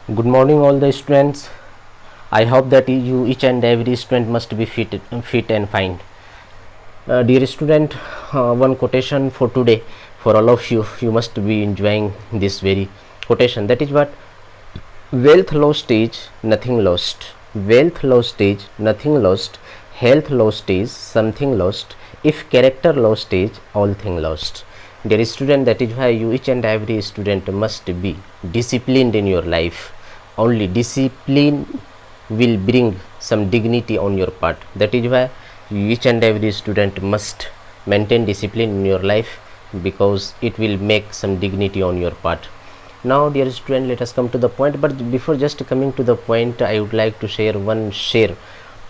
Good morning, all the students. I hope that you each and every student must be fit and fine. Dear student, one quotation for today for all of you. You must be enjoying this very quotation. That is what: wealth lost is nothing lost. Wealth lost is nothing lost. Health lost is something lost. If character lost is all thing lost. Dear student, that is why you each and every student must be disciplined in your life. Only discipline will bring some dignity on your part. That is why each and every student must maintain discipline in your life, because it will make some dignity on your part. Now dear student, let us come to the point. But before just coming to the point, I would like to share one share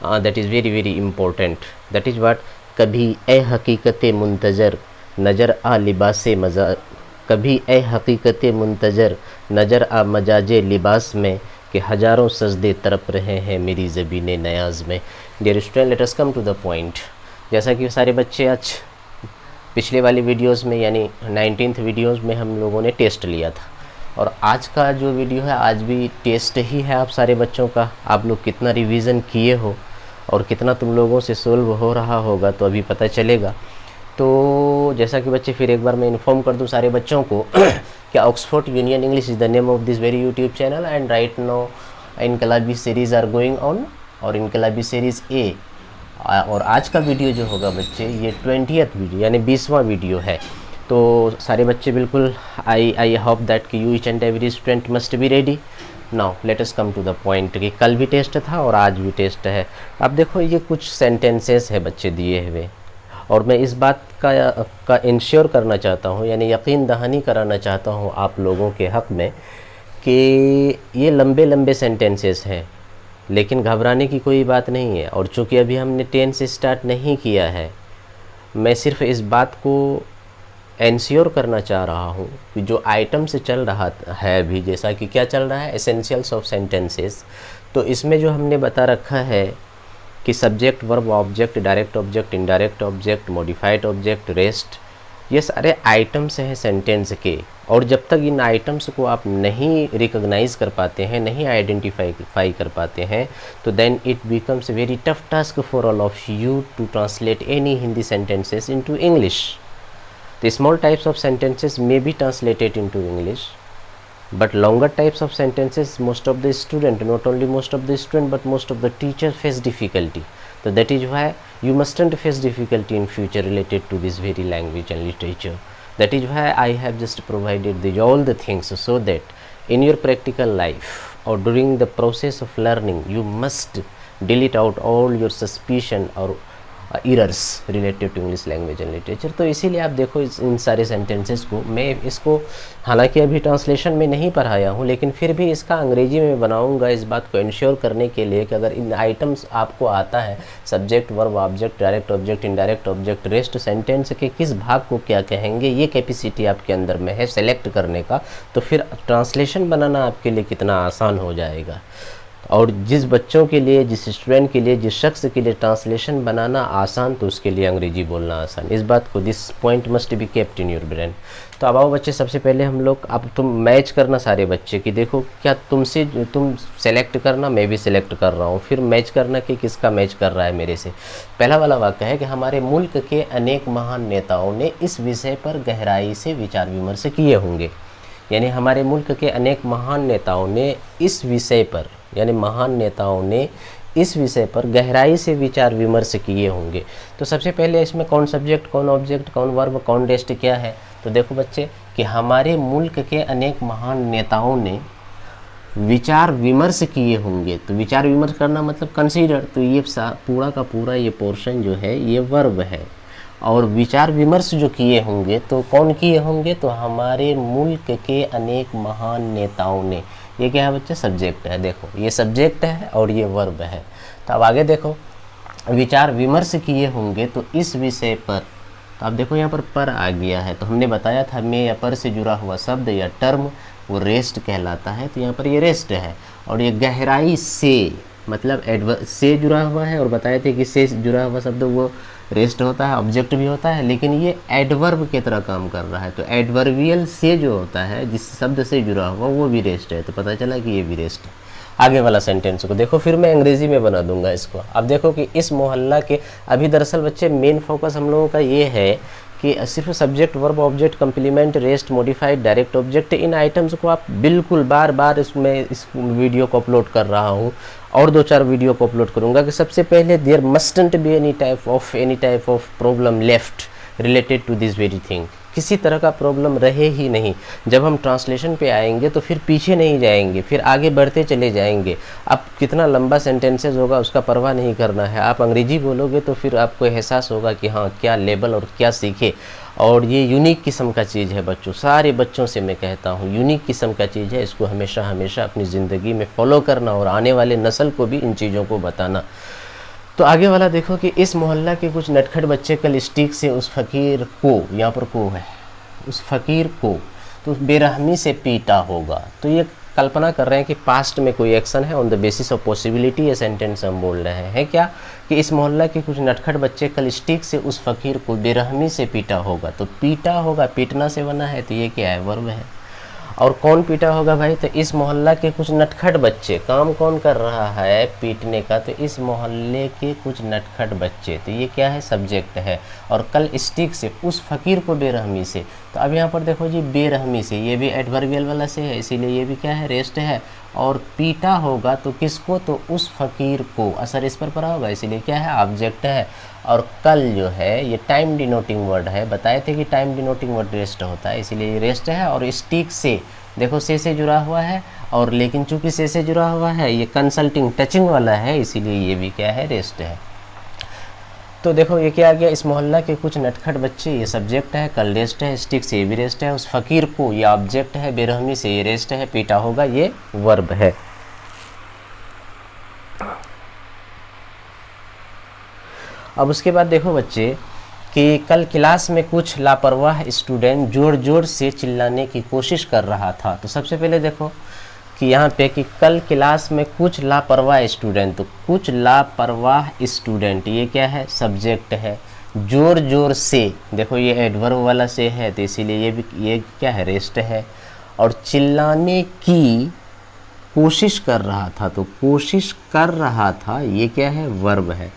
that is very important. That is what: कभी ए हकीकत मुंतजर नज़र आ लिबास मजा, कभी ए हकीकत मुंतजर नज़र आ मजाज लिबास में, कि हज़ारों सजदे तरप रहे हैं मेरी ज़बीन नयाज में। Dear student, let us come to the point. जैसा कि सारे बच्चे आज पिछले वाली वीडियोस में यानी 19th वीडियोस में हम लोगों ने टेस्ट लिया था, और आज का जो वीडियो है आज भी टेस्ट ही है आप सारे बच्चों का। आप लोग कितना रिवीजन किए हो और कितना तुम लोगों से सोल्व हो रहा होगा तो अभी पता चलेगा। तो जैसा कि बच्चे फिर एक बार मैं इन्फॉर्म कर दूं सारे बच्चों को कि Oxford Union English is the name of this very YouTube channel, and right now Inqalabi series are going on, और इनकलाबी सीरीज़ ए। और आज का वीडियो जो होगा बच्चे, ये 20th वीडियो यानी 20वां वीडियो है। तो सारे बच्चे बिल्कुल आई होप दैट कि you each and every student must be ready. Now let us come to the point कि कल भी टेस्ट था और आज भी टेस्ट है। अब देखो, ये कुछ सेंटेंसेस है बच्चे दिए हुए, और मैं इस बात का इंश्योर करना चाहता हूँ, यानी यकीन दहानी कराना चाहता हूँ आप लोगों के हक़ में कि ये लंबे लंबे सेंटेंसेस हैं, लेकिन घबराने की कोई बात नहीं है। और चूँकि अभी हमने 10 से स्टार्ट नहीं किया है, मैं सिर्फ इस बात को इंश्योर करना चाह रहा हूँ कि जो आइटम से चल रहा है अभी, जैसा कि क्या चल रहा है, एसेंशियल्स ऑफ सेंटेंसेस, तो इसमें जो हमने बता रखा है कि subject, verb, object, direct object, indirect object, modified object, rest, ये सारे आइटम्स हैं सेंटेंस के। और जब तक इन आइटम्स को आप नहीं रिकॉग्नाइज कर पाते हैं, नहीं आइडेंटिफाई कर पाते हैं, तो then it becomes very tough task for all of you to translate any Hindi sentences into English. The small types of sentences may be translated into English, but longer types of sentences, most of the student, not only most of the student but most of the teachers face difficulty. So that is why you mustn't face difficulty in future related to this very language and literature. That is why I have just provided all the things so that in your practical life or during the process of learning you must delete out all your suspicion or errors related to English language and literature। तो इसीलिए आप देखो इन सारे sentences को मैं इसको हालांकि अभी ट्रांसलेशन में नहीं पढ़ाया हूँ, लेकिन फिर भी इसका अंग्रेजी में बनाऊँगा इस बात को इंश्योर करने के लिए कि अगर इन आइटम्स आपको आता है, subject, verb, object, direct object, indirect object, rest, sentence के किस भाग को क्या कहेंगे, ये कैपेसिटी आपके अंदर में है सेलेक्ट करने का, तो फिर ट्रांसलेशन बनाना आपके लिए कितना आसान हो जाएगा। और जिस बच्चों के लिए, जिस स्टूडेंट के लिए, जिस शख्स के लिए ट्रांसलेशन बनाना आसान, तो उसके लिए अंग्रेजी बोलना आसान। इस बात को, this point must be kept in your brain. तो अब आओ बच्चे, सबसे पहले हम लोग, अब तुम मैच करना सारे बच्चे कि देखो क्या तुमसे, तुम सेलेक्ट करना, मैं भी सिलेक्ट कर रहा हूँ, फिर मैच करना कि किसका मैच कर रहा है मेरे से। पहला वाला वाक्य है कि हमारे मुल्क के अनेक महान नेताओं ने इस विषय पर गहराई से विचार विमर्श किए होंगे। यानी हमारे मुल्क के अनेक महान नेताओं ने इस विषय पर, यानी महान नेताओं ने इस विषय पर गहराई से विचार विमर्श किए होंगे। तो सबसे पहले इसमें कौन सब्जेक्ट, कौन ऑब्जेक्ट, कौन वर्ब, कौन रेस्ट क्या है, तो देखो बच्चे कि हमारे मुल्क के अनेक महान नेताओं ने विचार विमर्श किए होंगे। तो विचार विमर्श करना मतलब कंसीडर, तो ये पूरा का पूरा ये पोर्शन जो है ये वर्ब है। और विचार विमर्श जो किए होंगे तो कौन किए होंगे, तो हमारे मुल्क के अनेक महान नेताओं ने, ये क्या है बच्चे, सब्जेक्ट है। देखो ये सब्जेक्ट है और ये वर्ब है। तो अब आगे देखो, विचार विमर्श किए होंगे तो इस विषय पर, तो आप देखो यहाँ पर आ गया है। तो हमने बताया था में या पर से जुड़ा हुआ शब्द या टर्म वो रेस्ट कहलाता है। तो यहाँ पर ये रेस्ट है, और ये गहराई से मतलब से जुड़ा हुआ है, और बताए थे कि से जुड़ा हुआ शब्द वो रेस्ट होता है, ऑब्जेक्ट भी होता है, लेकिन ये एडवर्ब की तरह काम कर रहा है। तो एडवर्बियल से जो होता है, जिस शब्द से जुड़ा हुआ, वो भी रेस्ट है। तो पता चला कि ये भी रेस्ट है। आगे वाला सेंटेंस को देखो, फिर मैं अंग्रेजी में बना दूंगा इसको। अब देखो कि इस मोहल्ला के, अभी दरअसल बच्चे मेन फोकस हम लोगों का ये है कि सिर्फ subject verb object complement rest modified direct object, इन आइटम्स को आप बिल्कुल बार बार इसमें इस वीडियो को अपलोड कर रहा हूँ और 2-4 वीडियो को अपलोड करूँगा कि सबसे पहले there mustn't be any type of problem left related to this very thing. किसी तरह का प्रॉब्लम रहे ही नहीं। जब हम ट्रांसलेशन पे आएंगे तो फिर पीछे नहीं जाएंगे, फिर आगे बढ़ते चले जाएंगे। अब कितना लंबा सेंटेंसेस होगा उसका परवाह नहीं करना है। आप अंग्रेजी बोलोगे तो फिर आपको एहसास होगा कि हाँ क्या लेवल और क्या सीखे। और ये यूनिक किस्म का चीज़ है बच्चों, सारे बच्चों से मैं कहता हूँ यूनिक किस्म का चीज़ है। इसको हमेशा हमेशा अपनी ज़िंदगी में फॉलो करना और आने वाले नस्ल को भी इन चीज़ों को बताना। तो आगे वाला देखो कि इस मोहल्ला के कुछ नटखट बच्चे कल स्टिक से उस फ़कीर को, यहाँ पर को है, उस फ़कीर को तो बेरहमी से पीटा होगा। तो ये कल्पना कर रहे हैं कि पास्ट में कोई एक्शन है, on the basis of possibility ये सेंटेंस हम बोल रहे हैं क्या कि इस मोहल्ला के कुछ नटखट बच्चे कल स्टिक से उस फ़कीर को बेरहमी से पीटा होगा। तो पीटा होगा पीटना से बना है, तो ये क्या है, वर्ब है। और कौन पीटा होगा भाई, तो इस मोहल्ला के कुछ नटखट बच्चे। काम कौन कर रहा है पीटने का, तो इस मोहल्ले के कुछ नटखट बच्चे, तो ये क्या है, सब्जेक्ट है। और कल स्टिक से उस फ़कीर को बेरहमी से, तो अब यहाँ पर देखो जी बेरहमी से, ये भी एडवर्बियल वाला से है, इसीलिए ये भी क्या है, रेस्ट है। और पीटा होगा तो किसको, तो उस फ़कीर को, असर इस पर पड़ा होगा, इसीलिए क्या है, ऑब्जेक्ट है। और कल जो है ये टाइम डिनोटिंग वर्ड है, बताए थे कि टाइम डिनोटिंग वर्ड रेस्ट होता है, इसीलिए ये रेस्ट है। और स्टिक से देखो से जुड़ा हुआ है, और लेकिन चूंकि से जुड़ा हुआ है ये कंसल्टिंग टचिंग वाला है, इसीलिए ये भी क्या है, रेस्ट है। तो देखो ये क्या आ गया, इस मोहल्ला के कुछ नटखट बच्चे, ये सब्जेक्ट है, कल रेस्ट है, स्टिक से ये भी रेस्ट है, उस फ़कीर को ये ऑब्जेक्ट है, बेरहमी से ये रेस्ट है, पीटा होगा ये वर्ब है। अब उसके बाद देखो बच्चे कि कल क्लास में कुछ लापरवाह स्टूडेंट ज़ोर ज़ोर से चिल्लाने की कोशिश कर रहा था। तो सबसे पहले देखो कि यहाँ पे कि कल क्लास में कुछ लापरवाह स्टूडेंट, तो कुछ लापरवाह स्टूडेंट ये क्या है, सब्जेक्ट है। ज़ोर ज़ोर से, देखो ये एडवर्ब वाला से है, तो इसीलिए ये भी ये क्या है, रेस्ट है। और चिल्लाने की कोशिश कर रहा था, तो कोशिश कर रहा था ये क्या है, वर्ब है।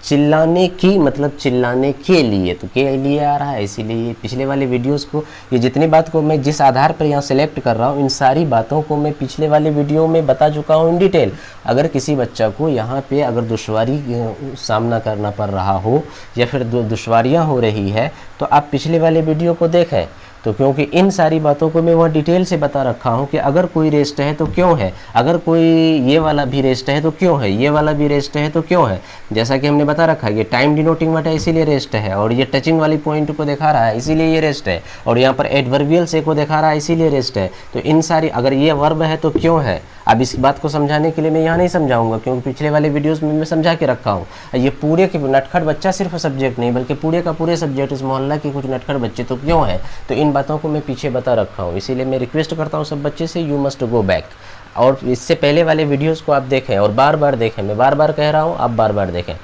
चिल्लाने की मतलब चिल्लाने के लिए, तो के लिए आ रहा है, इसीलिए ये पिछले वाले वीडियोस को, ये जितनी बात को मैं जिस आधार पर यहाँ सेलेक्ट कर रहा हूँ, इन सारी बातों को मैं पिछले वाले वीडियो में बता चुका हूँ इन डिटेल। अगर किसी बच्चा को यहाँ पे अगर दुश्वारी सामना करना पड़ रहा हो या फिर दुश्वारियाँ हो रही है, तो आप पिछले वाले वीडियो को देखें। तो क्योंकि इन सारी बातों को मैं वहाँ डिटेल से बता रखा हूँ कि अगर कोई रेस्ट है तो क्यों है, अगर कोई ये वाला भी रेस्ट है तो क्यों है, ये वाला भी रेस्ट है तो क्यों है। जैसा कि हमने बता रखा है ये टाइम डिनोटिंग वर्ड है इसीलिए रेस्ट है, और ये टचिंग वाली पॉइंट को दिखा रहा है इसीलिए ये रेस्ट है, और यहाँ पर एडवर्बियल से को दिखा रहा है इसीलिए रेस्ट है। तो इन सारी, अगर ये वर्ब है तो क्यों है। अब इस बात को समझाने के लिए मैं यहाँ नहीं समझाऊंगा, क्योंकि पिछले वाले वीडियोस में मैं समझा के रखा हूँ। ये पूरे के नटखट बच्चा सिर्फ सब्जेक्ट नहीं बल्कि पूरे का पूरे सब्जेक्ट, इस मोहल्ला के कुछ नटखट बच्चे तो क्यों है, तो इन बातों को मैं पीछे बता रखा हूँ। इसीलिए मैं रिक्वेस्ट करता हूँ सब बच्चे से, यू मस्ट गो बैक और इससे पहले वाले वीडियोस को आप देखें और बार बार देखें। मैं बार बार कह रहा हूँ, आप बार बार देखें।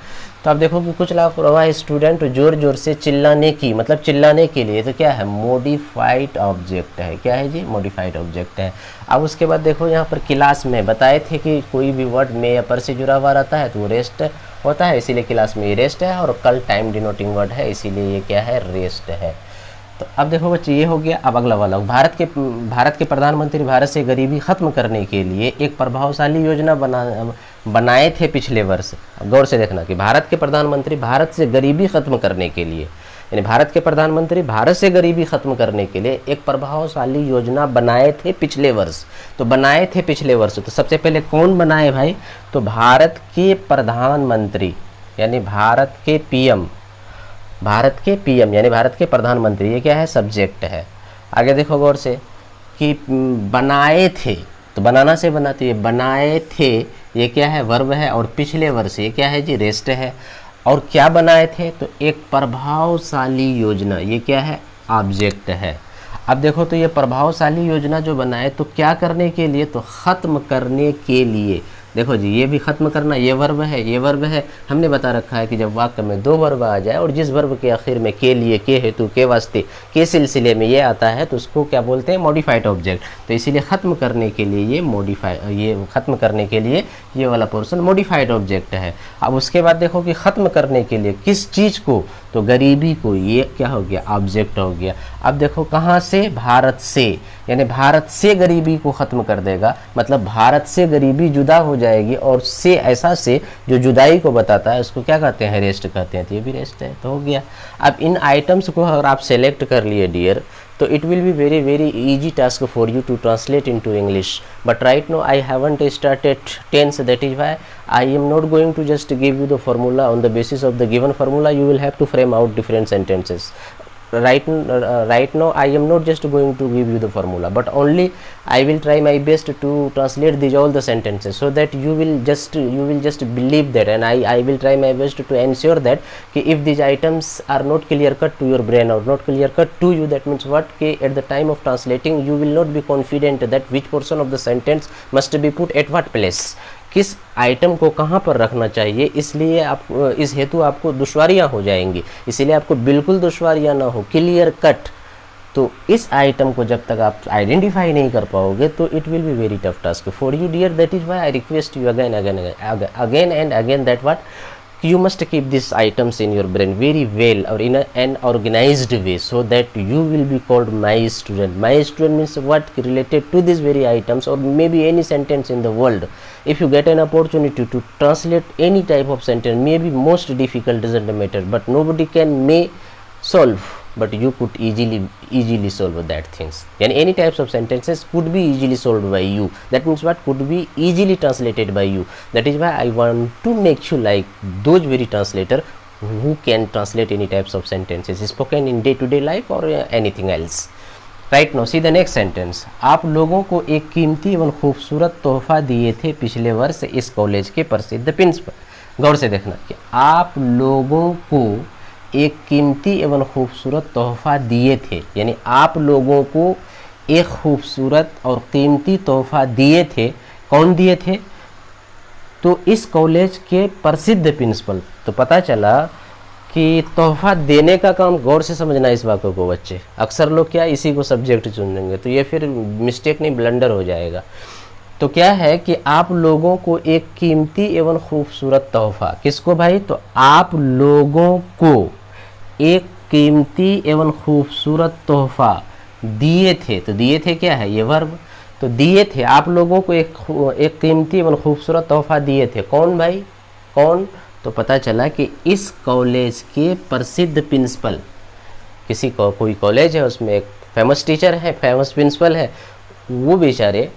तो आप देखो कि कुछ लापरवाह स्टूडेंट जोर जोर से चिल्लाने की, मतलब चिल्लाने के लिए, तो क्या है, मॉडिफाइड ऑब्जेक्ट है। क्या है जी, मॉडिफाइड ऑब्जेक्ट है। अब उसके बाद देखो यहाँ पर क्लास में बताए थे कि कोई भी वर्ड में या पर से जुड़ा हुआ रहता है तो वो रेस्ट होता है, इसीलिए क्लास में ये रेस्ट है। और कल टाइम डिनोटिंग वर्ड है इसीलिए ये क्या है, रेस्ट है। तो अब देखो बच्चे ये हो गया। अब अगला वाला, भारत के प्रधानमंत्री भारत से गरीबी खत्म करने के लिए एक प्रभावशाली योजना बनाए थे पिछले वर्ष। गौर से देखना कि भारत के प्रधानमंत्री भारत से गरीबी खत्म करने के लिए, यानी भारत के प्रधानमंत्री भारत से गरीबी खत्म करने के लिए एक प्रभावशाली योजना बनाए थे पिछले वर्ष। तो बनाए थे पिछले वर्ष, तो सबसे पहले कौन बनाए भाई, तो भारत के प्रधानमंत्री यानी भारत के पीएम यानी भारत के प्रधानमंत्री, ये क्या है, सब्जेक्ट है। आगे देखो गौर से कि बनाए थे, तो बनाना से बनाते, ये बनाए थे ये क्या है, वर्ब है। और पिछले वर्ष ये क्या है जी, रेस्ट है। और क्या बनाए थे, तो एक प्रभावशाली योजना, ये क्या है, ऑब्जेक्ट है। अब देखो तो ये प्रभावशाली योजना जो बनाए तो क्या करने के लिए, तो ख़त्म करने के लिए। देखो जी, ये भी ख़त्म करना, ये वर्ब है, ये वर्ब है। हमने बता रखा है कि जब वाक्य में दो वर्ब आ जाए और जिस वर्ब के आखिर में के लिए, के हेतु, के वास्ते, के सिलसिले में ये आता है तो उसको क्या बोलते हैं, मॉडिफाइड ऑब्जेक्ट। तो इसीलिए ख़त्म करने के लिए ये ख़त्म करने के लिए ये वाला पोर्शन मॉडिफाइड ऑब्जेक्ट है। अब उसके बाद देखो कि ख़त्म करने के लिए किस चीज़ को, तो गरीबी को, ये क्या हो गया, ऑब्जेक्ट हो गया। अब देखो कहाँ से, भारत से, यानी भारत से गरीबी को ख़त्म कर देगा, मतलब भारत से गरीबी जुदा हो जाएगी। और से ऐसा से जो जुदाई को बताता है उसको क्या कहते हैं, रेस्ट कहते हैं। तो ये भी रेस्ट है, तो हो गया। अब इन आइटम्स को अगर आप सेलेक्ट कर लिए डियर, तो it will be very easy task for you to translate into English, but right now I haven't started tense, that is why I am not going to just give you the formula. On the basis of the given formula you will have to frame out different sentences. Right now I am not just going to give you the formula, but only I will try my best to translate these all the sentences, so that you will just believe that, and I will try my best to ensure that कि if these items are not clear cut to your brain or not clear cut to you, that means what, कि at the time of translating you will not be confident that which portion of the sentence must be put at what place, किस item को कहाँ पर रखना चाहिए। इसलिए आप इस हेतु आपको दुश्वारियाँ हो जाएंगी, इसीलिए आपको बिल्कुल दुश्वारियाँ ना हो, क्लियर कट। तो इस आइटम को जब तक आप आइडेंटिफाई नहीं कर पाओगे तो it will be very tough task for you dear. That is why I request you again and again that what, you must keep these items in your brain very well or in an organized way, so that you will be called my student. My student means what, related to these very items or maybe any sentence in the world. If you get an opportunity to translate any type of sentence, maybe most difficult, doesn't matter, but nobody can may solve, but you could easily solve that things. And any types of sentences could be easily solved by you. That means what, could be easily translated by you. That is why I want to make you like those very translator who can translate any types of sentences spoken in day-to-day life or anything else. Right now see the next sentence. आप लोगों को एक कीमती एवं खूबसूरत तोहफा दिए थे पिछले वर्ष इस कॉलेज के प्रसिद्ध प्रिंसिपल। गौर से देखना कि आप लोगों को एक कीमती एवं खूबसूरत तोहफा दिए थे, यानी आप लोगों को एक खूबसूरत और कीमती तोहफा दिए थे। कौन दिए थे, तो इस कॉलेज के प्रसिद्ध प्रिंसिपल। तो पता चला कि तोहफा देने का काम, गौर से समझना इस वाक्य को बच्चे, अक्सर लोग क्या इसी को सब्जेक्ट चुन लेंगे, तो ये फिर मिस्टेक नहीं, ब्लंडर हो जाएगा। तो क्या है कि आप लोगों को एक कीमती एवं खूबसूरत तोहफा, किसको भाई, तो आप लोगों को एक कीमती एवं खूबसूरत तोहफा दिए थे। तो दिए थे क्या है, ये वर्ब। तो दिए थे, आप लोगों को एक कीमती एवं खूबसूरत तोहफा दिए थे। कौन भाई, कौन, तो पता चला कि इस कॉलेज के प्रसिद्ध प्रिंसिपल, किसी को कोई कॉलेज है उसमें एक फेमस टीचर है, फेमस प्रिंसिपल है, वो बेचारे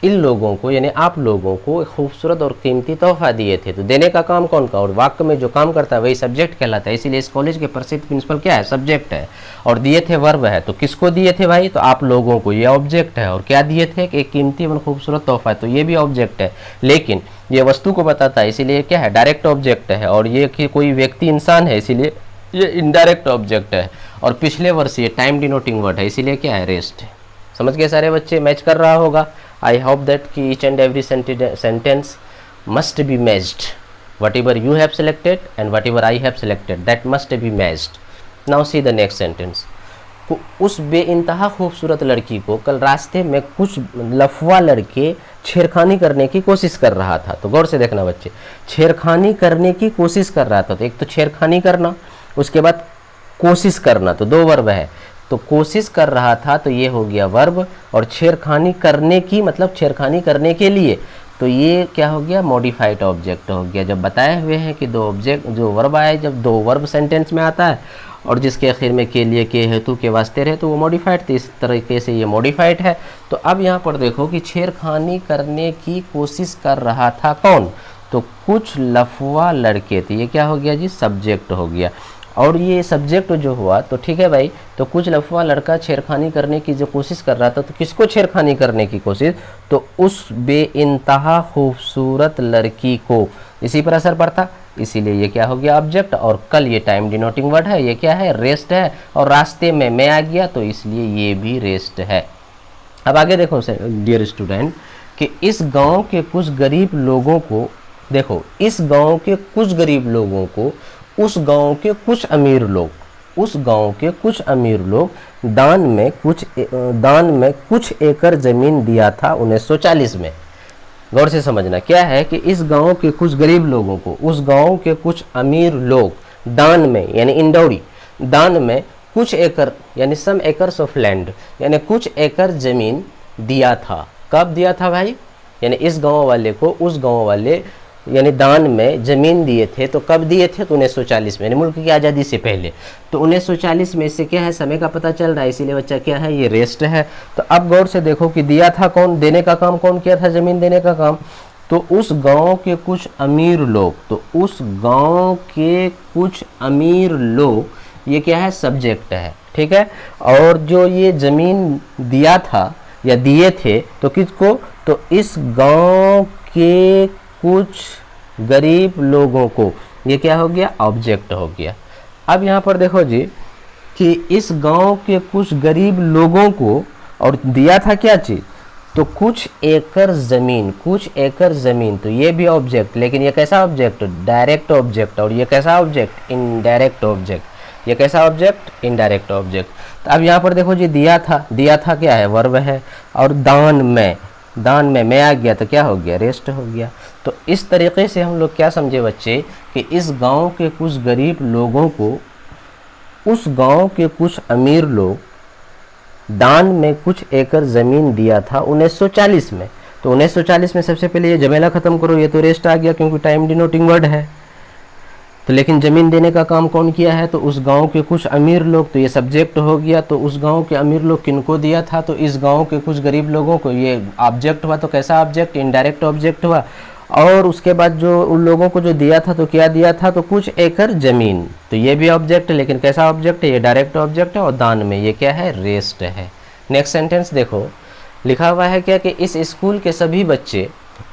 इन लोगों को यानी आप लोगों को एक खूबसूरत और कीमती तोहफा दिए थे। तो देने का काम कौन का, और वाक्य में जो काम करता है वही सब्जेक्ट कहलाता है। इसीलिए इस कॉलेज के प्रसिद्ध प्रिंसिपल क्या है, सब्जेक्ट है, और दिए थे वर्ब है। तो किसको दिए थे भाई, तो आप लोगों को, ये ऑब्जेक्ट है। और क्या दिए थे, कि एक कीमती एवं खूबसूरत तोहफा है, तो ये भी ऑब्जेक्ट है, लेकिन ये वस्तु को बताता है इसीलिए क्या है, डायरेक्ट ऑब्जेक्ट है। और ये कि कोई व्यक्ति इंसान है इसीलिए ये इनडायरेक्ट ऑब्जेक्ट है। और पिछले वर्ष ये टाइम डिनोटिंग वर्ड है, इसीलिए क्या है, रेस्ट है। समझ गए सारे बच्चे, मैच कर रहा होगा। I hope that कि each and every sentence must be matched. Whatever you have selected and whatever I have selected, that must be matched. Now see the next sentence. उस बेइंतहा खूबसूरत लड़की को कल रास्ते में कुछ लफवा लड़के छेड़खानी करने की कोशिश कर रहा था। तो गौर से देखना बच्चे, छेड़खानी करने की कोशिश कर रहा था। तो एक तो छेड़खानी करना, उसके बाद कोशिश करना, तो दो वर्ब है। तो कोशिश कर रहा था तो ये हो गया वर्ब, और छेड़खानी करने की मतलब छेड़खानी करने के लिए, तो ये क्या हो गया, मॉडिफाइड ऑब्जेक्ट हो गया। जब बताए हुए हैं कि दो ऑब्जेक्ट जो वर्ब आए, जब दो वर्ब सेंटेंस में आता है और जिसके आखिर में के लिए, के हेतु, के वास्ते रहे, तो वो मॉडिफाइड, तो इस तरीके से ये मॉडिफाइड है। तो अब यहाँ पर देखो कि छेड़खानी करने की कोशिश कर रहा था कौन, तो कुछ लफवा लड़के। तो ये क्या हो गया जी, सब्जेक्ट हो गया। और ये सब्जेक्ट जो हुआ तो ठीक है भाई, तो कुछ लफवा लड़का छेड़खानी करने की जो कोशिश कर रहा था, तो किसको छेड़खानी करने की कोशिश, तो उस बेइंतहा खूबसूरत लड़की को, इसी पर असर पड़ता, इसीलिए ये क्या हो गया, ऑब्जेक्ट। और कल ये टाइम डिनोटिंग वर्ड है, ये क्या है, रेस्ट है। और रास्ते में मैं आ गया तो इसलिए ये भी रेस्ट है। अब आगे देखो डियर स्टूडेंट, कि इस गांव के कुछ गरीब लोगों को, देखो, इस गांव के कुछ गरीब लोगों को उस गांव के कुछ अमीर लोग, उस गांव के कुछ अमीर लोग दान में कुछ एकड़ जमीन दिया था 1940 में। गौर से समझना, क्या है कि इस गांव के कुछ गरीब लोगों को उस गांव के कुछ अमीर लोग दान में, यानी इंडौरी, दान में कुछ एकड़, यानी सम एकर्स ऑफ लैंड, यानी कुछ एकड़ जमीन दिया था। कब दिया था भाई? यानी इस गांव वाले को उस गांव वाले यानी दान में जमीन दिए थे। तो कब दिए थे? तो 1940 में, यानी मुल्क की आज़ादी से पहले। तो 1940 में इससे क्या है, समय का पता चल रहा है, इसीलिए बच्चा क्या है, ये रेस्ट है। तो अब गौर से देखो कि दिया था कौन, देने का काम कौन किया था, जमीन देने का काम, तो उस गांव के कुछ अमीर लोग। तो उस गांव के कुछ अमीर लोग, ये क्या है, सब्जेक्ट है, ठीक है। और जो ये जमीन दिया था या दिए थे, तो किसको? तो इस गांव के कुछ गरीब लोगों को, ये क्या हो गया, ऑब्जेक्ट हो गया। अब यहाँ पर देखो जी कि इस गांव के कुछ गरीब लोगों को, और दिया था क्या चीज़, तो कुछ एकड़ ज़मीन, कुछ एकड़ ज़मीन। तो ये भी ऑब्जेक्ट, लेकिन ये कैसा ऑब्जेक्ट, डायरेक्ट ऑब्जेक्ट। और ये कैसा ऑब्जेक्ट, इनडायरेक्ट ऑब्जेक्ट। ये कैसा ऑब्जेक्ट, इनडायरेक्ट ऑब्जेक्ट। तो अब यहाँ पर देखो जी, दिया था क्या है, वर्ब है। और दान में मैं आ गया तो क्या हो गया, रेस्ट हो गया। तो इस तरीके से हम लोग क्या समझे बच्चे कि इस गांव के कुछ गरीब लोगों को उस गांव के कुछ अमीर लोग दान में कुछ एकड़ ज़मीन दिया था 1940 में। तो 1940 में सबसे पहले ये जमेला ख़त्म करो, ये तो रेस्ट आ गया क्योंकि टाइम डिनोटिंग वर्ड है। तो लेकिन ज़मीन देने का काम कौन किया है, तो उस गांव के कुछ अमीर लोग। तो ये सब्जेक्ट हो गया। तो उस गांव के अमीर लोग किनको दिया था, तो इस गांव के कुछ गरीब लोगों को। ये ऑब्जेक्ट हुआ, तो कैसा ऑब्जेक्ट, इनडायरेक्ट ऑब्जेक्ट हुआ। और उसके बाद जो उन लोगों को जो दिया था, तो क्या दिया था, तो कुछ एकड़ जमीन। तो ये भी ऑब्जेक्ट है, लेकिन कैसा ऑब्जेक्ट है, ये डायरेक्ट ऑब्जेक्ट है। और दान में ये क्या है, रेस्ट है। नेक्स्ट सेंटेंस देखो, लिखा हुआ है क्या कि इस स्कूल के सभी बच्चे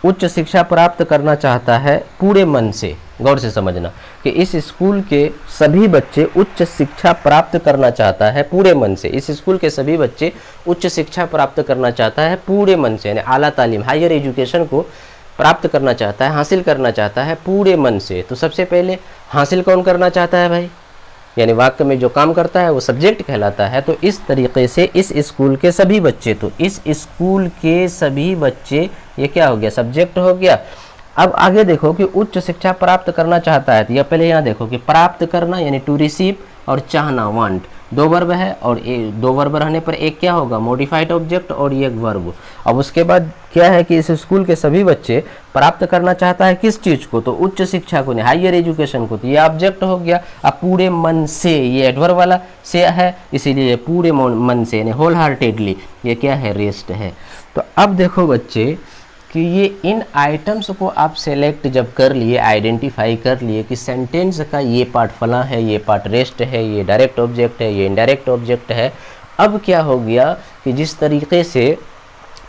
उच्च शिक्षा प्राप्त करना चाहता है पूरे मन से। गौर से समझना कि इस स्कूल के सभी बच्चे उच्च शिक्षा प्राप्त करना चाहता है पूरे मन से। इस स्कूल के सभी बच्चे उच्च शिक्षा प्राप्त करना चाहता है पूरे मन से, यानी आला तालीम, हायर एजुकेशन को प्राप्त करना चाहता है, हासिल करना चाहता है पूरे मन से। तो सबसे पहले हासिल कौन करना चाहता है भाई, यानी वाक्य में जो काम करता है वो सब्जेक्ट कहलाता है। तो इस तरीके से इस स्कूल के सभी बच्चे, तो इस स्कूल के सभी बच्चे, ये क्या हो गया, सब्जेक्ट हो गया। अब आगे देखो कि उच्च शिक्षा प्राप्त करना चाहता है। तो या पहले यहाँ देखो कि प्राप्त करना यानी टू रिसीव, और चाहना वांट, दो वर्ब है। और दो वर्ब रहने पर एक क्या होगा, मॉडिफाइड ऑब्जेक्ट, और ये एक वर्ब। अब उसके बाद क्या है कि इस स्कूल के सभी बच्चे प्राप्त करना चाहता है किस चीज़ को, तो उच्च शिक्षा को, हायर एजुकेशन को। तो ये ऑब्जेक्ट हो गया। अब पूरे मन से, ये एडवर्ब वाला से है, इसीलिए पूरे मन से यानी होल हार्टेडली, ये क्या है, रेस्ट है। तो अब देखो बच्चे कि ये इन आइटम्स को आप सेलेक्ट जब कर लिए, आइडेंटिफाई कर लिए कि सेंटेंस का ये पार्ट फलां है, ये पार्ट रेस्ट है, ये डायरेक्ट ऑब्जेक्ट है, ये इनडायरेक्ट ऑब्जेक्ट है। अब क्या हो गया कि जिस तरीके से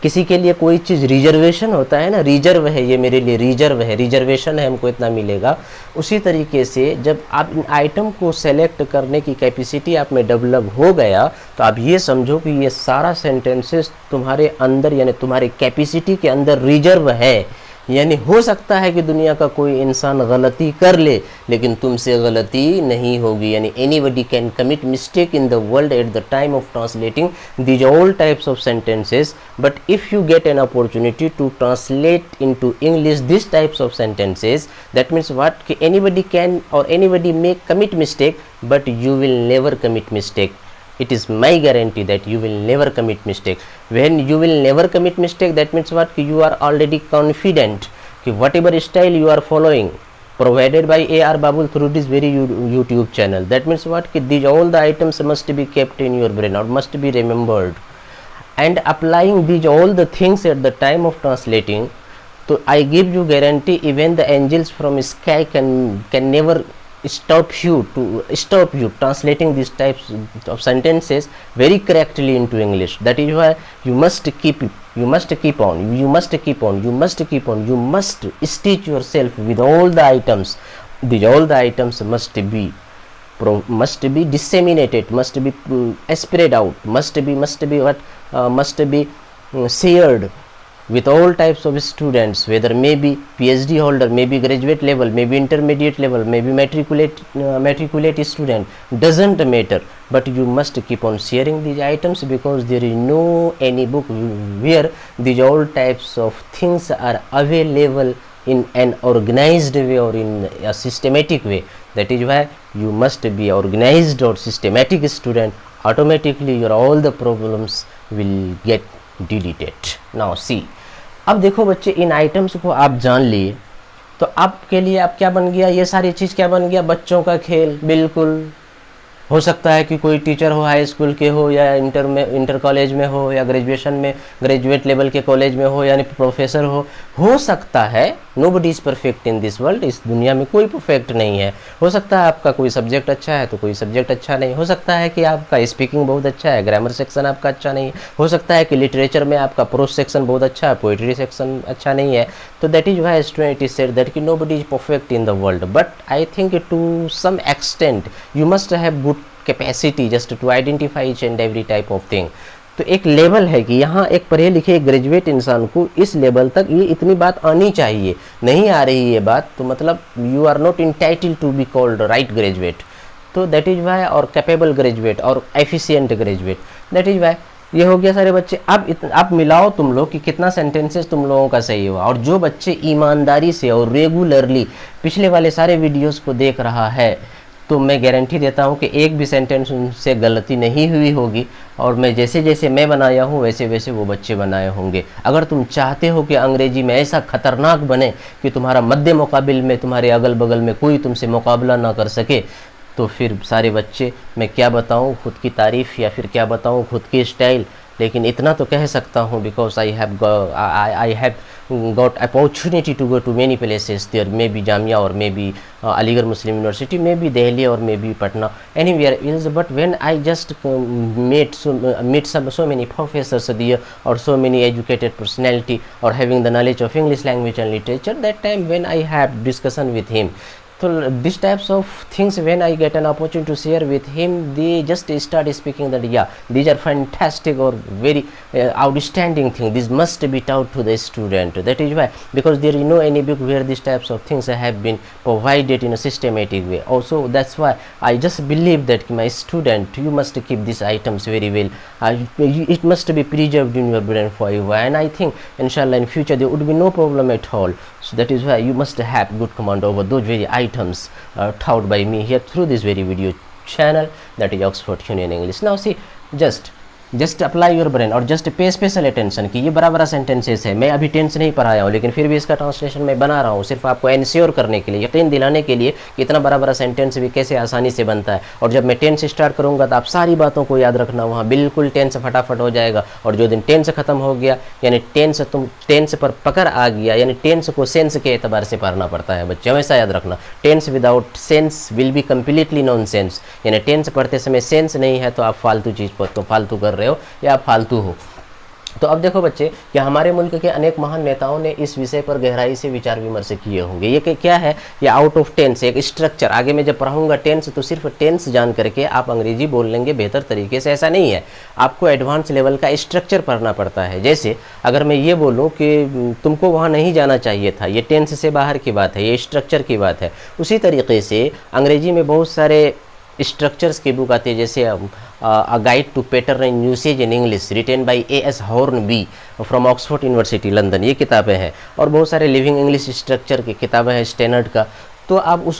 किसी के लिए कोई चीज़ रिजर्वेशन होता है ना, रिजर्व है, ये मेरे लिए रिजर्व है, रिजर्वेशन है, हमको इतना मिलेगा। उसी तरीके से जब आप इन आइटम को सेलेक्ट करने की कैपेसिटी आप में डेवलप हो गया, तो आप ये समझो कि ये सारा सेंटेंसेस तुम्हारे अंदर, यानी तुम्हारे कैपेसिटी के अंदर रिजर्व है। यानी हो सकता है कि दुनिया का कोई इंसान गलती कर ले, लेकिन तुमसे गलती नहीं होगी। यानी anybody can commit mistake in the world at the time of translating these all types of sentences, but if you get an opportunity to translate into English this types of sentences, that means what कि anybody can और anybody may commit mistake, but you will never commit mistake. It is my guarantee that you will never commit mistake. When you will never commit mistake, that means what, you are already confident कि whatever style you are following provided by A.R. Babul through this very YouTube channel, that means what कि these all the items must be kept in your brain or must be remembered, and applying these all the things at the time of translating. So I give you guarantee even the angels from sky can never stop you translating these types of sentences very correctly into English. That is why you must keep on stitch yourself with all the items. All the items must be disseminated, must be spread out, must be shared with all types of students, whether maybe PhD holder, maybe graduate level, maybe intermediate level, maybe matriculate student, doesn't matter, but you must keep on sharing these items, because there is no any book where these all types of things are available in an organized way or in a systematic way. That is why you must be organized or systematic student. Automatically your all the problems will get deleted. Now see, अब देखो बच्चे, इन items को आप जान लिए तो आपके लिए अब क्या बन गया, ये सारी चीज़ क्या बन गया, बच्चों का खेल। बिल्कुल हो सकता है कि कोई टीचर हो, हाई स्कूल के हो या इंटर कॉलेज में हो या ग्रेजुएशन में ग्रेजुएट लेवल के कॉलेज में हो, यानी प्रोफेसर हो सकता है। Nobody is perfect in this world, इस दुनिया में कोई परफेक्ट नहीं है। हो सकता है आपका कोई सब्जेक्ट अच्छा है तो कोई सब्जेक्ट अच्छा नहीं, हो सकता है कि आपका स्पीकिंग बहुत अच्छा है, ग्रामर सेक्शन आपका अच्छा नहीं है, हो सकता है कि लिटरेचर में आपका प्रोस सेक्शन बहुत अच्छा है, पोइट्री सेक्शन अच्छा नहीं है। तो that is why student is said that कि nobody is perfect in the world, but I think to some extent you must have good capacity just to identify each and every type of thing. तो एक level है कि यहाँ एक पढ़े लिखे graduate इंसान को इस लेवल तक ये इतनी बात आनी चाहिए। नहीं आ रही ये बात तो मतलब you are not entitled to be called right graduate. तो दैट इज वाई, और कैपेबल ग्रेजुएट और efficient graduate, that is why. ये हो गया सारे बच्चे। अब मिलाओ तुम लोग कि कितना सेंटेंसेस तुम लोगों का सही हुआ। और जो बच्चे ईमानदारी से और रेगुलरली पिछले वाले सारे वीडियोस को देख रहा है तो मैं गारंटी देता हूँ कि एक भी सेंटेंस उनसे गलती नहीं हुई होगी, और मैं जैसे जैसे मैं बनाया हूँ वैसे वैसे वो बच्चे बनाए होंगे। अगर तुम चाहते हो कि अंग्रेजी में ऐसा खतरनाक बने कि तुम्हारा मध्य मुकाबिल में तुम्हारे अगल बगल में कोई तुमसे मुकाबला ना कर सके, तो फिर सारे बच्चे, मैं क्या बताऊँ खुद की तारीफ़ या फिर क्या बताऊँ खुद की स्टाइल, लेकिन इतना तो कह सकता हूँ because I have got opportunity to go to many places. There may be Jamia or maybe Aligarh Muslim University, maybe Delhi or maybe Patna, anywhere else. But when I just meet so many professors there or so many educated personality or having the knowledge of English language and literature, that time when I have discussion with him, so these types of things, when I get an opportunity to share with him, they just start speaking that yeah, these are fantastic or very outstanding things, this must be taught to the student. That is why, because there is no any book where these types of things have been provided in a systematic way. Also that's why I just believe that my student, you must keep these items very well. It must be preserved in your brain forever, and I think inshallah in future there would be no problem at all. So that is why you must have good command over those very items taught by me here through this very video channel, that is Oxford Union English. Now see, just apply your brain और just पे special attention कि ये बड़ा बड़ा sentences है। मैं अभी tense नहीं पढ़ाया हूँ लेकिन फिर भी इसका ट्रांसलेशन मैं बना रहा हूँ, सिर्फ आपको एनश्योर करने के लिए, यकीन दिलाने के लिए कि इतना बड़ा बड़ा सेंटेंस भी कैसे आसानी से बनता है। और जब मैं टेंस स्टार्ट करूँगा तो आप सारी बातों को याद रखना, वहाँ बिल्कुल टेंस फटाफट हो जाएगा। और जो दिन टेंस खत्म हो गया, यानी टेंस पर पकड़ आ गया, यानी टेंस को सेंस के एतबार से पढ़ना पड़ता है बच्चे, हमेशा याद रखना। Tense without sense will be completely non sense, यानी टेंस पढ़ते समय सेंस नहीं है तो आप फालतू चीज़ पर फालतू कर रहे हो या आप फालतू हो। तो अब देखो बच्चे कि हमारे मुल्क के अनेक महान नेताओं ने इस विषय पर गहराई से विचार विमर्श किए होंगे। ये क्या है, ये आउट ऑफ टेंस एक स्ट्रक्चर। आगे मैं जब पढ़ाऊंगा टेंस तो सिर्फ टेंस जान करके आप अंग्रेजी बोल लेंगे बेहतर तरीके से, ऐसा नहीं है। आपको एडवांस लेवल का स्ट्रक्चर पढ़ना पड़ता है। जैसे अगर मैं ये बोलूँ कि तुमको वहाँ नहीं जाना चाहिए था, ये टेंस से बाहर की बात है, ये स्ट्रक्चर की बात है। उसी तरीके से अंग्रेजी में बहुत सारे स्ट्रक्चर्स की बुक आती है, जैसे a guide to pattern and usage in English written by A.S. Hornby from Oxford University London, ये किताबें हैं। और बहुत सारे लिविंग इंग्लिश स्ट्रक्चर की किताबें हैं स्टैंडर्ड का। तो अब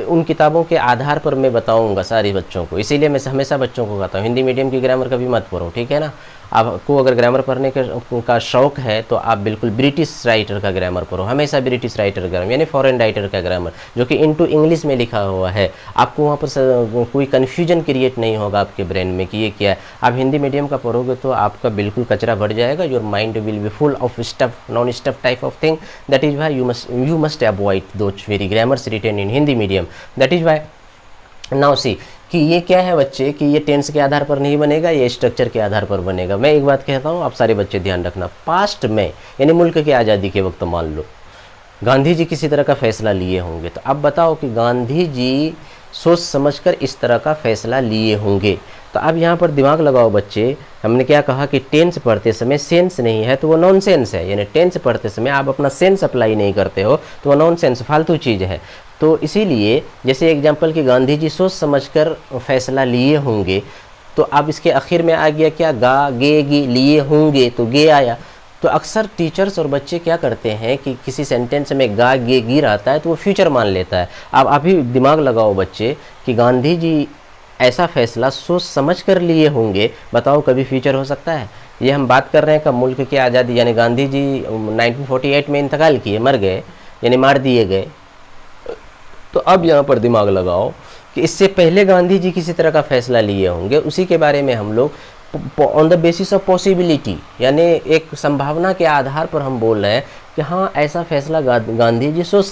उन किताबों के आधार पर मैं बताऊंगा सारे बच्चों को, इसीलिए मैं हमेशा बच्चों को कहता हूँ हिंदी मीडियम की ग्रामर कभी मत पढ़ो, ठीक है ना। आपको अगर ग्रामर पढ़ने का शौक़ है तो आप बिल्कुल ब्रिटिश राइटर का ग्रामर पढ़ो, हमेशा ब्रिटिश राइटर ग्रामर यानी फॉरेन राइटर का ग्रामर जो कि इनटू इंग्लिश में लिखा हुआ है। आपको वहाँ पर कोई कन्फ्यूजन क्रिएट नहीं होगा आपके ब्रेन में कि ये क्या है। आप हिंदी मीडियम का पढ़ोगे तो आपका बिल्कुल कचरा भर जाएगा, your mind will be full of stuff, non stuff type of thing. That is why you must avoid those very grammars written in Hindi medium. That is why now see कि ये क्या है बच्चे कि ये टेंस के आधार पर नहीं बनेगा, ये स्ट्रक्चर के आधार पर बनेगा। मैं एक बात कहता हूँ, आप सारे बच्चे ध्यान रखना। पास्ट में यानी मुल्क की आज़ादी के वक्त मान लो गांधी जी किसी तरह का फैसला लिए होंगे, तो अब बताओ कि गांधी जी सोच समझकर इस तरह का फैसला लिए होंगे तो अब यहाँ पर दिमाग लगाओ बच्चे, हमने क्या कहा कि टेंस पढ़ते समय सेंस नहीं है तो वो नॉन सेंस है, यानी टेंस पढ़ते समय आप अपना सेंस अप्लाई नहीं करते हो तो वो नॉन सेंस फालतू चीज़ है। तो इसीलिए जैसे एग्जाम्पल कि गांधी जी सोच समझकर फैसला लिए होंगे, तो अब इसके आखिर में आ गया क्या, गा गे गी, लिए होंगे तो गे आया। तो अक्सर टीचर्स और बच्चे क्या करते हैं कि किसी सेंटेंस में गा गे गी रहता है तो वो फ्यूचर मान लेता है। अब अभी दिमाग लगाओ बच्चे कि गांधी जी ऐसा फैसला सोच समझ कर लिए होंगे, बताओ कभी फ्यूचर हो सकता है? ये हम बात कर रहे हैं कब, मुल्क की आज़ादी, यानी गांधी जी 1948 में इंतकाल किए, मर गए, यानी मार दिए गए। तो अब यहाँ पर दिमाग लगाओ कि इससे पहले गांधी जी किसी तरह का फैसला लिए होंगे, उसी के बारे में हम लोग on the basis of possibility, यानी एक संभावना के आधार पर हम बोल रहे हैं कि हाँ ऐसा फैसला गांधी जी सोच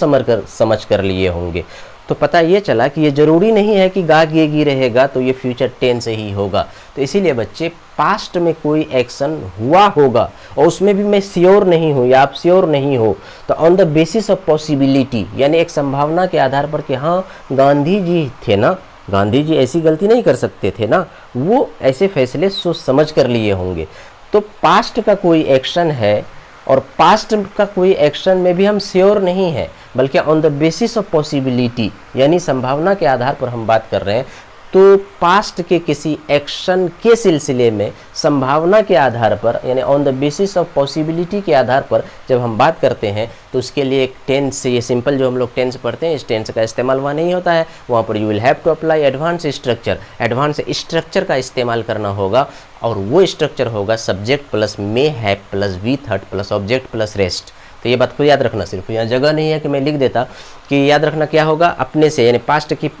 समझ कर लिए होंगे। तो पता ये चला कि ये ज़रूरी नहीं है कि गा गे गी रहेगा तो ये फ्यूचर टेंस ही होगा। तो इसीलिए बच्चे पास्ट में कोई एक्शन हुआ होगा और उसमें भी मैं श्योर नहीं हूँ या आप श्योर नहीं हो, तो on the basis of possibility, यानी एक संभावना के आधार पर कि हाँ गांधी जी थे ना, गांधी जी ऐसी गलती नहीं कर सकते थे ना, वो ऐसे फैसले सोच समझ कर लिए होंगे। तो पास्ट का कोई एक्शन है और पास्ट का कोई एक्शन में भी हम श्योर नहीं है, बल्कि on the basis of possibility, यानी संभावना के आधार पर हम बात कर रहे हैं। तो पास्ट के किसी एक्शन के सिलसिले में संभावना के आधार पर, यानी on the basis of possibility के आधार पर जब हम बात करते हैं तो उसके लिए एक टेंस, ये सिंपल जो हम लोग टेंस पढ़ते हैं, इस टेंस का इस्तेमाल वहाँ नहीं होता है, वहाँ पर you will have to apply advance structure, advance structure का इस्तेमाल करना होगा। और वो स्ट्रक्चर होगा subject plus may have plus V third plus object plus rest. तो ये बात को याद रखना, सिर्फ यहाँ जगह नहीं है कि मैं लिख देता कि याद रखना क्या होगा, अपने से, यानी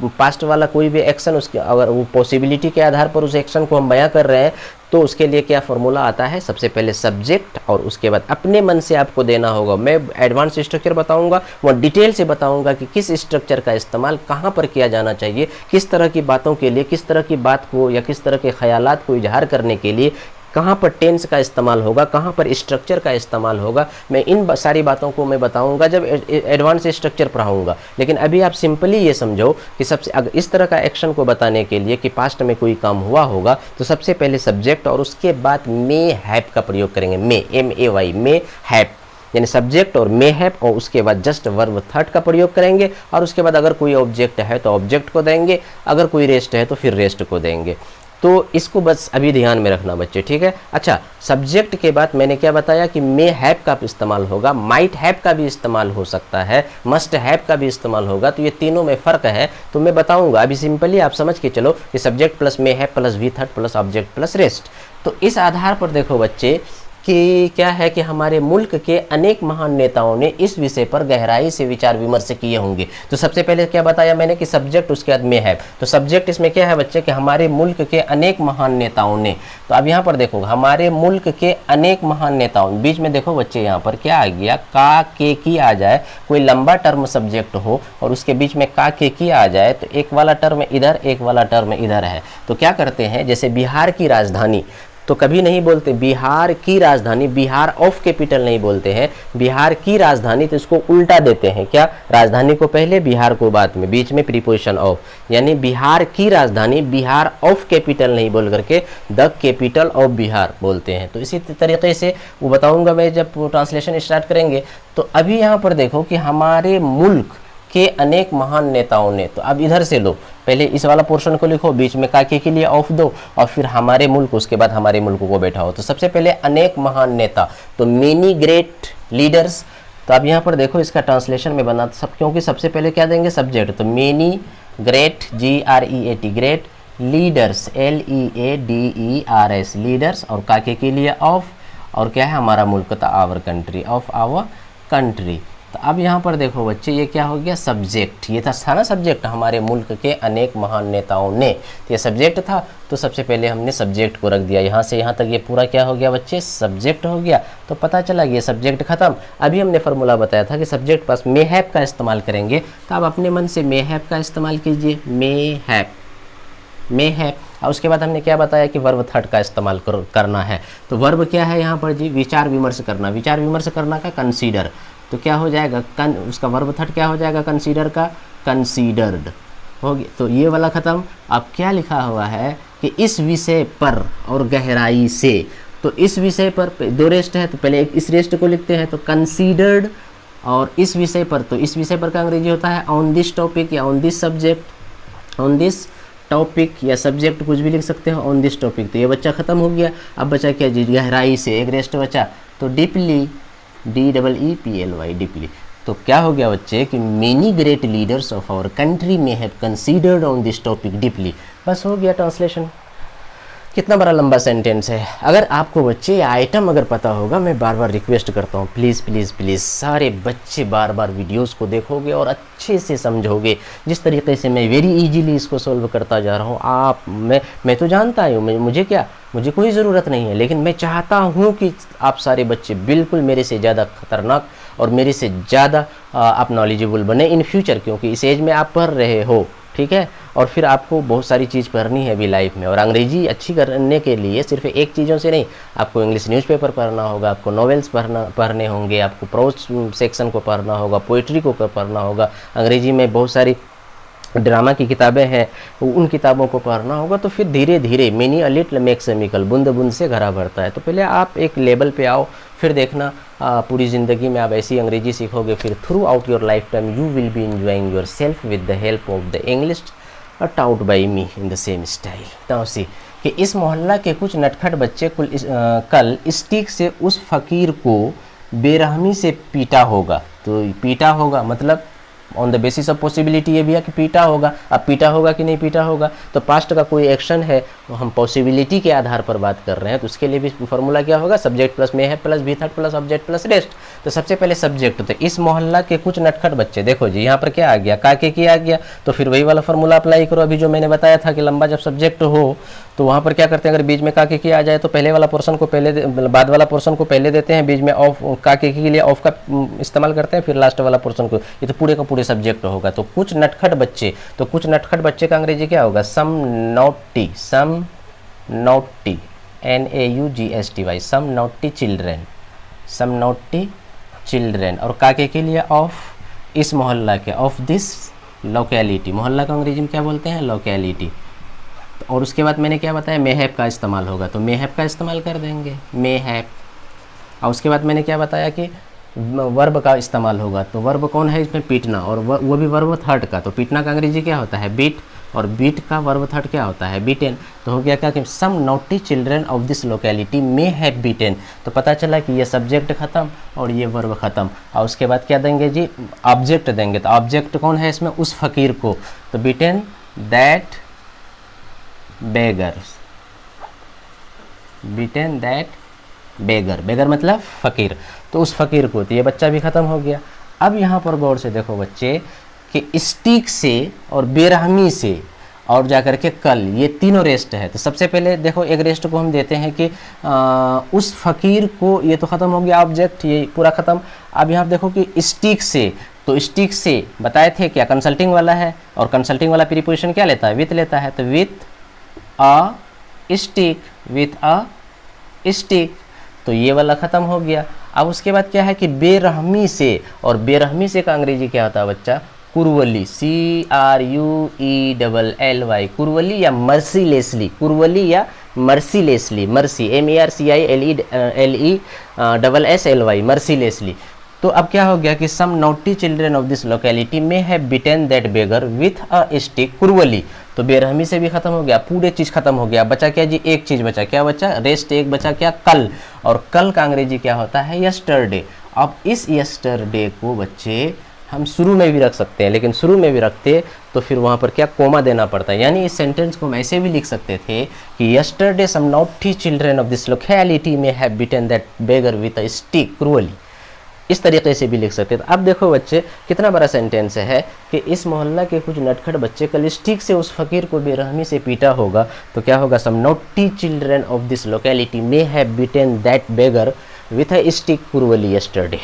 पास्ट वाला कोई भी एक्शन, उसके अगर वो पॉसिबिलिटी के आधार पर उस एक्शन को हम बयां कर रहे हैं तो उसके लिए क्या फॉर्मूला आता है, सबसे पहले सब्जेक्ट और उसके बाद अपने मन से आपको देना होगा। मैं एडवांस स्ट्रक्चर बताऊंगा, वो डिटेल से बताऊंगा कि किस स्ट्रक्चर का इस्तेमाल कहाँ पर किया जाना चाहिए, किस तरह की बातों के लिए, किस तरह की बात को या किस तरह के ख्यालात को इजहार करने के लिए कहाँ पर टेंस का इस्तेमाल होगा, कहाँ पर स्ट्रक्चर का इस्तेमाल होगा। मैं इन सारी बातों को मैं बताऊंगा जब एडवांस स्ट्रक्चर पढ़ाऊंगा। लेकिन अभी आप सिंपली ये समझो कि सबसे अगर इस तरह का एक्शन को बताने के लिए कि पास्ट में कोई काम हुआ होगा तो सबसे पहले सब्जेक्ट और उसके बाद मे हैव का प्रयोग करेंगे। मे MAY, मे हैव, यानी सब्जेक्ट और मे हैव, और उसके बाद जस्ट वर्ब थर्ड का प्रयोग करेंगे और उसके बाद अगर कोई ऑब्जेक्ट है तो ऑब्जेक्ट को देंगे, अगर कोई रेस्ट है तो फिर रेस्ट को देंगे। तो इसको बस अभी ध्यान में रखना बच्चे, ठीक है। अच्छा, सब्जेक्ट के बाद मैंने क्या बताया कि मे हैव का इस्तेमाल होगा, माइट हैव का भी इस्तेमाल हो सकता है, मस्ट हैव का भी इस्तेमाल होगा। तो ये तीनों में फ़र्क है तो मैं बताऊंगा। अभी सिंपली आप समझ के चलो कि subject plus may have plus V third plus object plus rest. तो इस आधार पर देखो बच्चे कि क्या है कि हमारे मुल्क के अनेक महान नेताओं ने इस विषय पर गहराई से विचार विमर्श किए होंगे। तो सबसे पहले क्या बताया मैंने कि सब्जेक्ट, उसके बाद मे हैव। तो सब्जेक्ट इसमें क्या है बच्चे कि हमारे मुल्क के अनेक महान नेताओं ने। तो अब यहाँ पर देखो हमारे मुल्क के अनेक महान नेताओं, बीच में देखो बच्चे यहाँ पर क्या आ गया, का के की आ जाए, कोई लंबा टर्म सब्जेक्ट हो और उसके बीच में का के की आ जाए तो एक वाला टर्म इधर, एक वाला टर्म इधर है। तो क्या करते हैं, जैसे बिहार की राजधानी, तो कभी नहीं बोलते बिहार की राजधानी, बिहार ऑफ कैपिटल नहीं बोलते हैं, बिहार की राजधानी, तो इसको उल्टा देते हैं। क्या, राजधानी को पहले, बिहार को बाद में, बीच में प्रीपोजिशन ऑफ, यानी बिहार की राजधानी, बिहार ऑफ कैपिटल नहीं बोल करके द कैपिटल ऑफ बिहार बोलते हैं। तो इसी तरीके से वो बताऊंगा मैं जब ट्रांसलेशन स्टार्ट करेंगे। तो अभी यहाँ पर देखो कि हमारे मुल्क के अनेक महान नेताओं ने, तो अब इधर से लो, पहले इस वाला पोर्शन को लिखो, बीच में काके के लिए ऑफ दो और फिर हमारे मुल्क, उसके बाद हमारे मुल्क को बैठाओ। तो सबसे पहले अनेक महान नेता, तो मेनी ग्रेट लीडर्स। तो अब यहाँ पर देखो इसका ट्रांसलेशन में बना सब, क्योंकि सबसे पहले क्या देंगे, सब्जेक्ट, तो many great GREAT great, leaders LEADERS leaders, और काके के लिए ऑफ, और क्या है हमारा मुल्क था our country, of our country. तो अब यहाँ पर देखो बच्चे ये क्या हो गया, सब्जेक्ट, ये था ना सब्जेक्ट, हमारे मुल्क के अनेक महान नेताओं ने, तो ये सब्जेक्ट था। तो सबसे पहले हमने सब्जेक्ट को रख दिया, यहाँ से यहाँ तक ये पूरा क्या हो गया बच्चे, सब्जेक्ट हो गया। तो पता चला ये सब्जेक्ट खत्म। अभी हमने फार्मूला बताया था कि सब्जेक्ट पास मे हैव का इस्तेमाल करेंगे, तो आप अपने मन से मे हैव का इस्तेमाल कीजिए, मे हैव, मे हैव। और उसके बाद हमने क्या बताया कि वर्ब थर्ड का इस्तेमाल करना है। तो वर्ब क्या है यहाँ पर जी, विचार विमर्श करना, विचार विमर्श करना का कंसीडर। तो क्या हो जाएगा, उसका वर्ब थर्ड क्या हो जाएगा, कंसीडर का कंसीडर्ड हो गया। तो ये वाला ख़त्म। अब क्या लिखा हुआ है कि इस विषय पर और गहराई से। तो इस विषय पर दो रेस्ट है, तो पहले इस रेस्ट को लिखते हैं, तो कंसीडर्ड, और इस विषय पर, तो इस विषय पर का अंग्रेजी होता है ऑन दिस टॉपिक या on this subject, on this topic या सब्जेक्ट कुछ भी लिख सकते हो, ऑन दिस टॉपिक। तो ये बच्चा खत्म हो गया। अब बचा क्या जी, गहराई से, एक रेस्ट बचा, तो डीपली, DEEPLY, डीपली। तो क्या हो गया बच्चे कि many great leaders of our country में have considered on this topic deeply. बस हो गया ट्रांसलेशन। कितना बड़ा लंबा सेंटेंस है। अगर आपको बच्चे आइटम अगर पता होगा, मैं बार बार रिक्वेस्ट करता हूँ, प्लीज़ प्लीज़ प्लीज़ सारे बच्चे बार बार वीडियोस को देखोगे और अच्छे से समझोगे। जिस तरीके से मैं वेरी इजीली इसको सॉल्व करता जा रहा हूँ, आप मैं तो जानता हूँ, मुझे कोई ज़रूरत नहीं है, लेकिन मैं चाहता हूँ कि आप सारे बच्चे बिल्कुल मेरे से ज़्यादा खतरनाक और मेरे से ज़्यादा आप नॉलेजेबल बने इन फ्यूचर, क्योंकि इस एज में आप पढ़ रहे हो, ठीक है। और फिर आपको बहुत सारी चीज़ पढ़नी है अभी लाइफ में, और अंग्रेजी अच्छी करने के लिए सिर्फ एक चीज़ों से नहीं, आपको इंग्लिश न्यूज़पेपर पढ़ना होगा, आपको नॉवेल्स पढ़ने होंगे, आपको प्रोज सेक्शन को पढ़ना होगा, पोइट्री को पढ़ना होगा, अंग्रेजी में बहुत सारी ड्रामा की किताबें हैं, उन किताबों को पढ़ना होगा। तो फिर धीरे धीरे many a little makes a mickle, बूंद बूंद से घड़ा भरता है। तो पहले आप एक लेवल पे आओ, फिर देखना पूरी ज़िंदगी में आप ऐसी अंग्रेजी सीखोगे, फिर through out your life time you will B enjoying your self with the help of the English taut by me in the same style. तो सी कि इस मोहल्ला के कुछ नटखट बच्चे कल स्टिक से उस फ़कीर को बेरहमी से पीटा होगा। तो पीटा होगा मतलब on the basis of possibility ये भी है कि पीटा होगा। अब पीटा होगा कि नहीं पीटा होगा, तो पास्ट का कोई एक्शन है, हम पॉसिबिलिटी के आधार पर बात कर रहे हैं, तो उसके लिए भी फॉर्मूला क्या होगा, सब्जेक्ट प्लस में है प्लस भी third plus object plus rest. तो सबसे पहले सब्जेक्ट, तो इस मोहल्ला के कुछ नटखट बच्चे, देखो जी यहाँ पर क्या आ गया, काके की आ गया, तो फिर वही वाला फॉर्मूला अप्लाई करो अभी जो मैंने बताया था कि लंबा जब सब्जेक्ट हो तो वहाँ पर क्या करते हैं, अगर बीच में काके की आ जाए तो पहले वाला पोर्शन को पहले, बाद वाला पोर्शन को पहले देते हैं, बीच में ऑफ काके के लिए ऑफ का इस्तेमाल करते हैं, फिर लास्ट वाला पोर्शन को। ये तो पूरे का पूरे सब्जेक्ट होगा। तो कुछ नटखट बच्चे, तो कुछ नटखट बच्चे का अंग्रेजी क्या होगा, सम नॉटी, NAUGSTY, सम नॉटी चिल्ड्रेन, सम नॉटी चिल्ड्रेन। और काके के लिए ऑफ, इस मोहल्ला के, ऑफ दिस लोकेलिटी, मोहल्ला का अंग्रेजी में क्या बोलते हैं, लोकेलिटी। और उसके बाद मैंने क्या बताया, मे हैव का इस्तेमाल होगा, तो मे हैव का इस्तेमाल कर देंगे, मे हैव। और उसके बाद मैंने क्या बताया कि वर्ब का इस्तेमाल होगा, तो वर्ब कौन है इसमें, पीटना, और वो भी वर्ब थर्ड का। तो पीटना का अंग्रेजी क्या होता है, बीट, और बीट का वर्ब थर्ड क्या होता है, बीटेन। तो हो गया क्या कि some naughty children of this locality may have beaten. तो पता चला कि ये सब्जेक्ट खत्म और ये वर्ब खत्म। और उसके बाद क्या देंगे जी, ऑब्जेक्ट देंगे। तो ऑब्जेक्ट कौन है इसमें, उस फकीर को, तो beaten that beggar, beaten that beggar, beggar मतलब फकीर, तो उस फकीर को। तो ये बच्चा भी ख़त्म हो गया। अब यहाँ पर गौर से देखो बच्चे कि स्टिक से और बेरहमी से और जाकर के कल, ये तीनों रेस्ट है। तो सबसे पहले देखो एक रेस्ट को हम देते हैं कि उस फकीर को, ये तो ख़त्म हो गया ऑब्जेक्ट, ये पूरा ख़त्म। अब यहाँ देखो कि स्टिक से, तो स्टिक से बताए थे क्या, कंसल्टिंग वाला है, और कंसल्टिंग वाला प्रीपोजिशन क्या लेता है, विथ लेता है। तो with a stick, with a stick, तो ये वाला ख़त्म हो गया। अब उसके बाद क्या है कि बेरहमी से, और बेरहमी से का अंग्रेजी क्या होता है बच्चा, कुरवली, CRUELLY, कुरवली या मर्सीलेसली, कुरवली या मर्सीलेसली, मर्सी MERCILESSLY, मर्सीलेसली। तो अब क्या हो गया कि some naughty children of this locality may have beaten that beggar with a stick cruelly. तो बेरहमी से भी खत्म हो गया, पूरे चीज़ खत्म हो गया। बचा क्या जी, एक चीज़ बचा, क्या बचा, रेस्ट एक बचा, क्या, कल। और कल का अंग्रेजी क्या होता है, यस्टरडे। अब इस यस्टरडे को बच्चे हम शुरू में भी रख सकते हैं, लेकिन शुरू में भी रखते तो फिर वहाँ पर क्या, कोमा देना पड़ता है। यानी इस सेंटेंस को हम ऐसे भी लिख सकते थे कि yesterday some naughty children of this locality may have beaten that beggar with a stick cruelly, इस तरीके से भी लिख सकते थे। अब देखो बच्चे कितना बड़ा सेंटेंस है कि इस मोहल्ला के कुछ नटखट बच्चे कल स्टिक से उस फकीर को बेरहमी से पीटा होगा। तो क्या होगा, some naughty children of this locality may have beaten that beggar with a stick cruelly yesterday.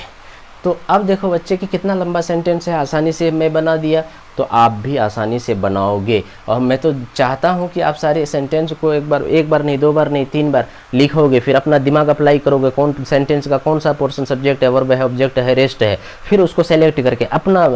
तो अब देखो बच्चे कि कितना लंबा सेंटेंस है, आसानी से मैं बना दिया। तो आप भी आसानी से बनाओगे। और मैं तो चाहता हूँ कि आप सारे सेंटेंस को एक बार नहीं, 2 बार नहीं, 3 बार लिखोगे, फिर अपना दिमाग अप्लाई करोगे, कौन सेंटेंस का कौन सा पोर्शन सब्जेक्ट है, वर्ब है, ऑब्जेक्ट है, रेस्ट है, फिर उसको सेलेक्ट करके अपना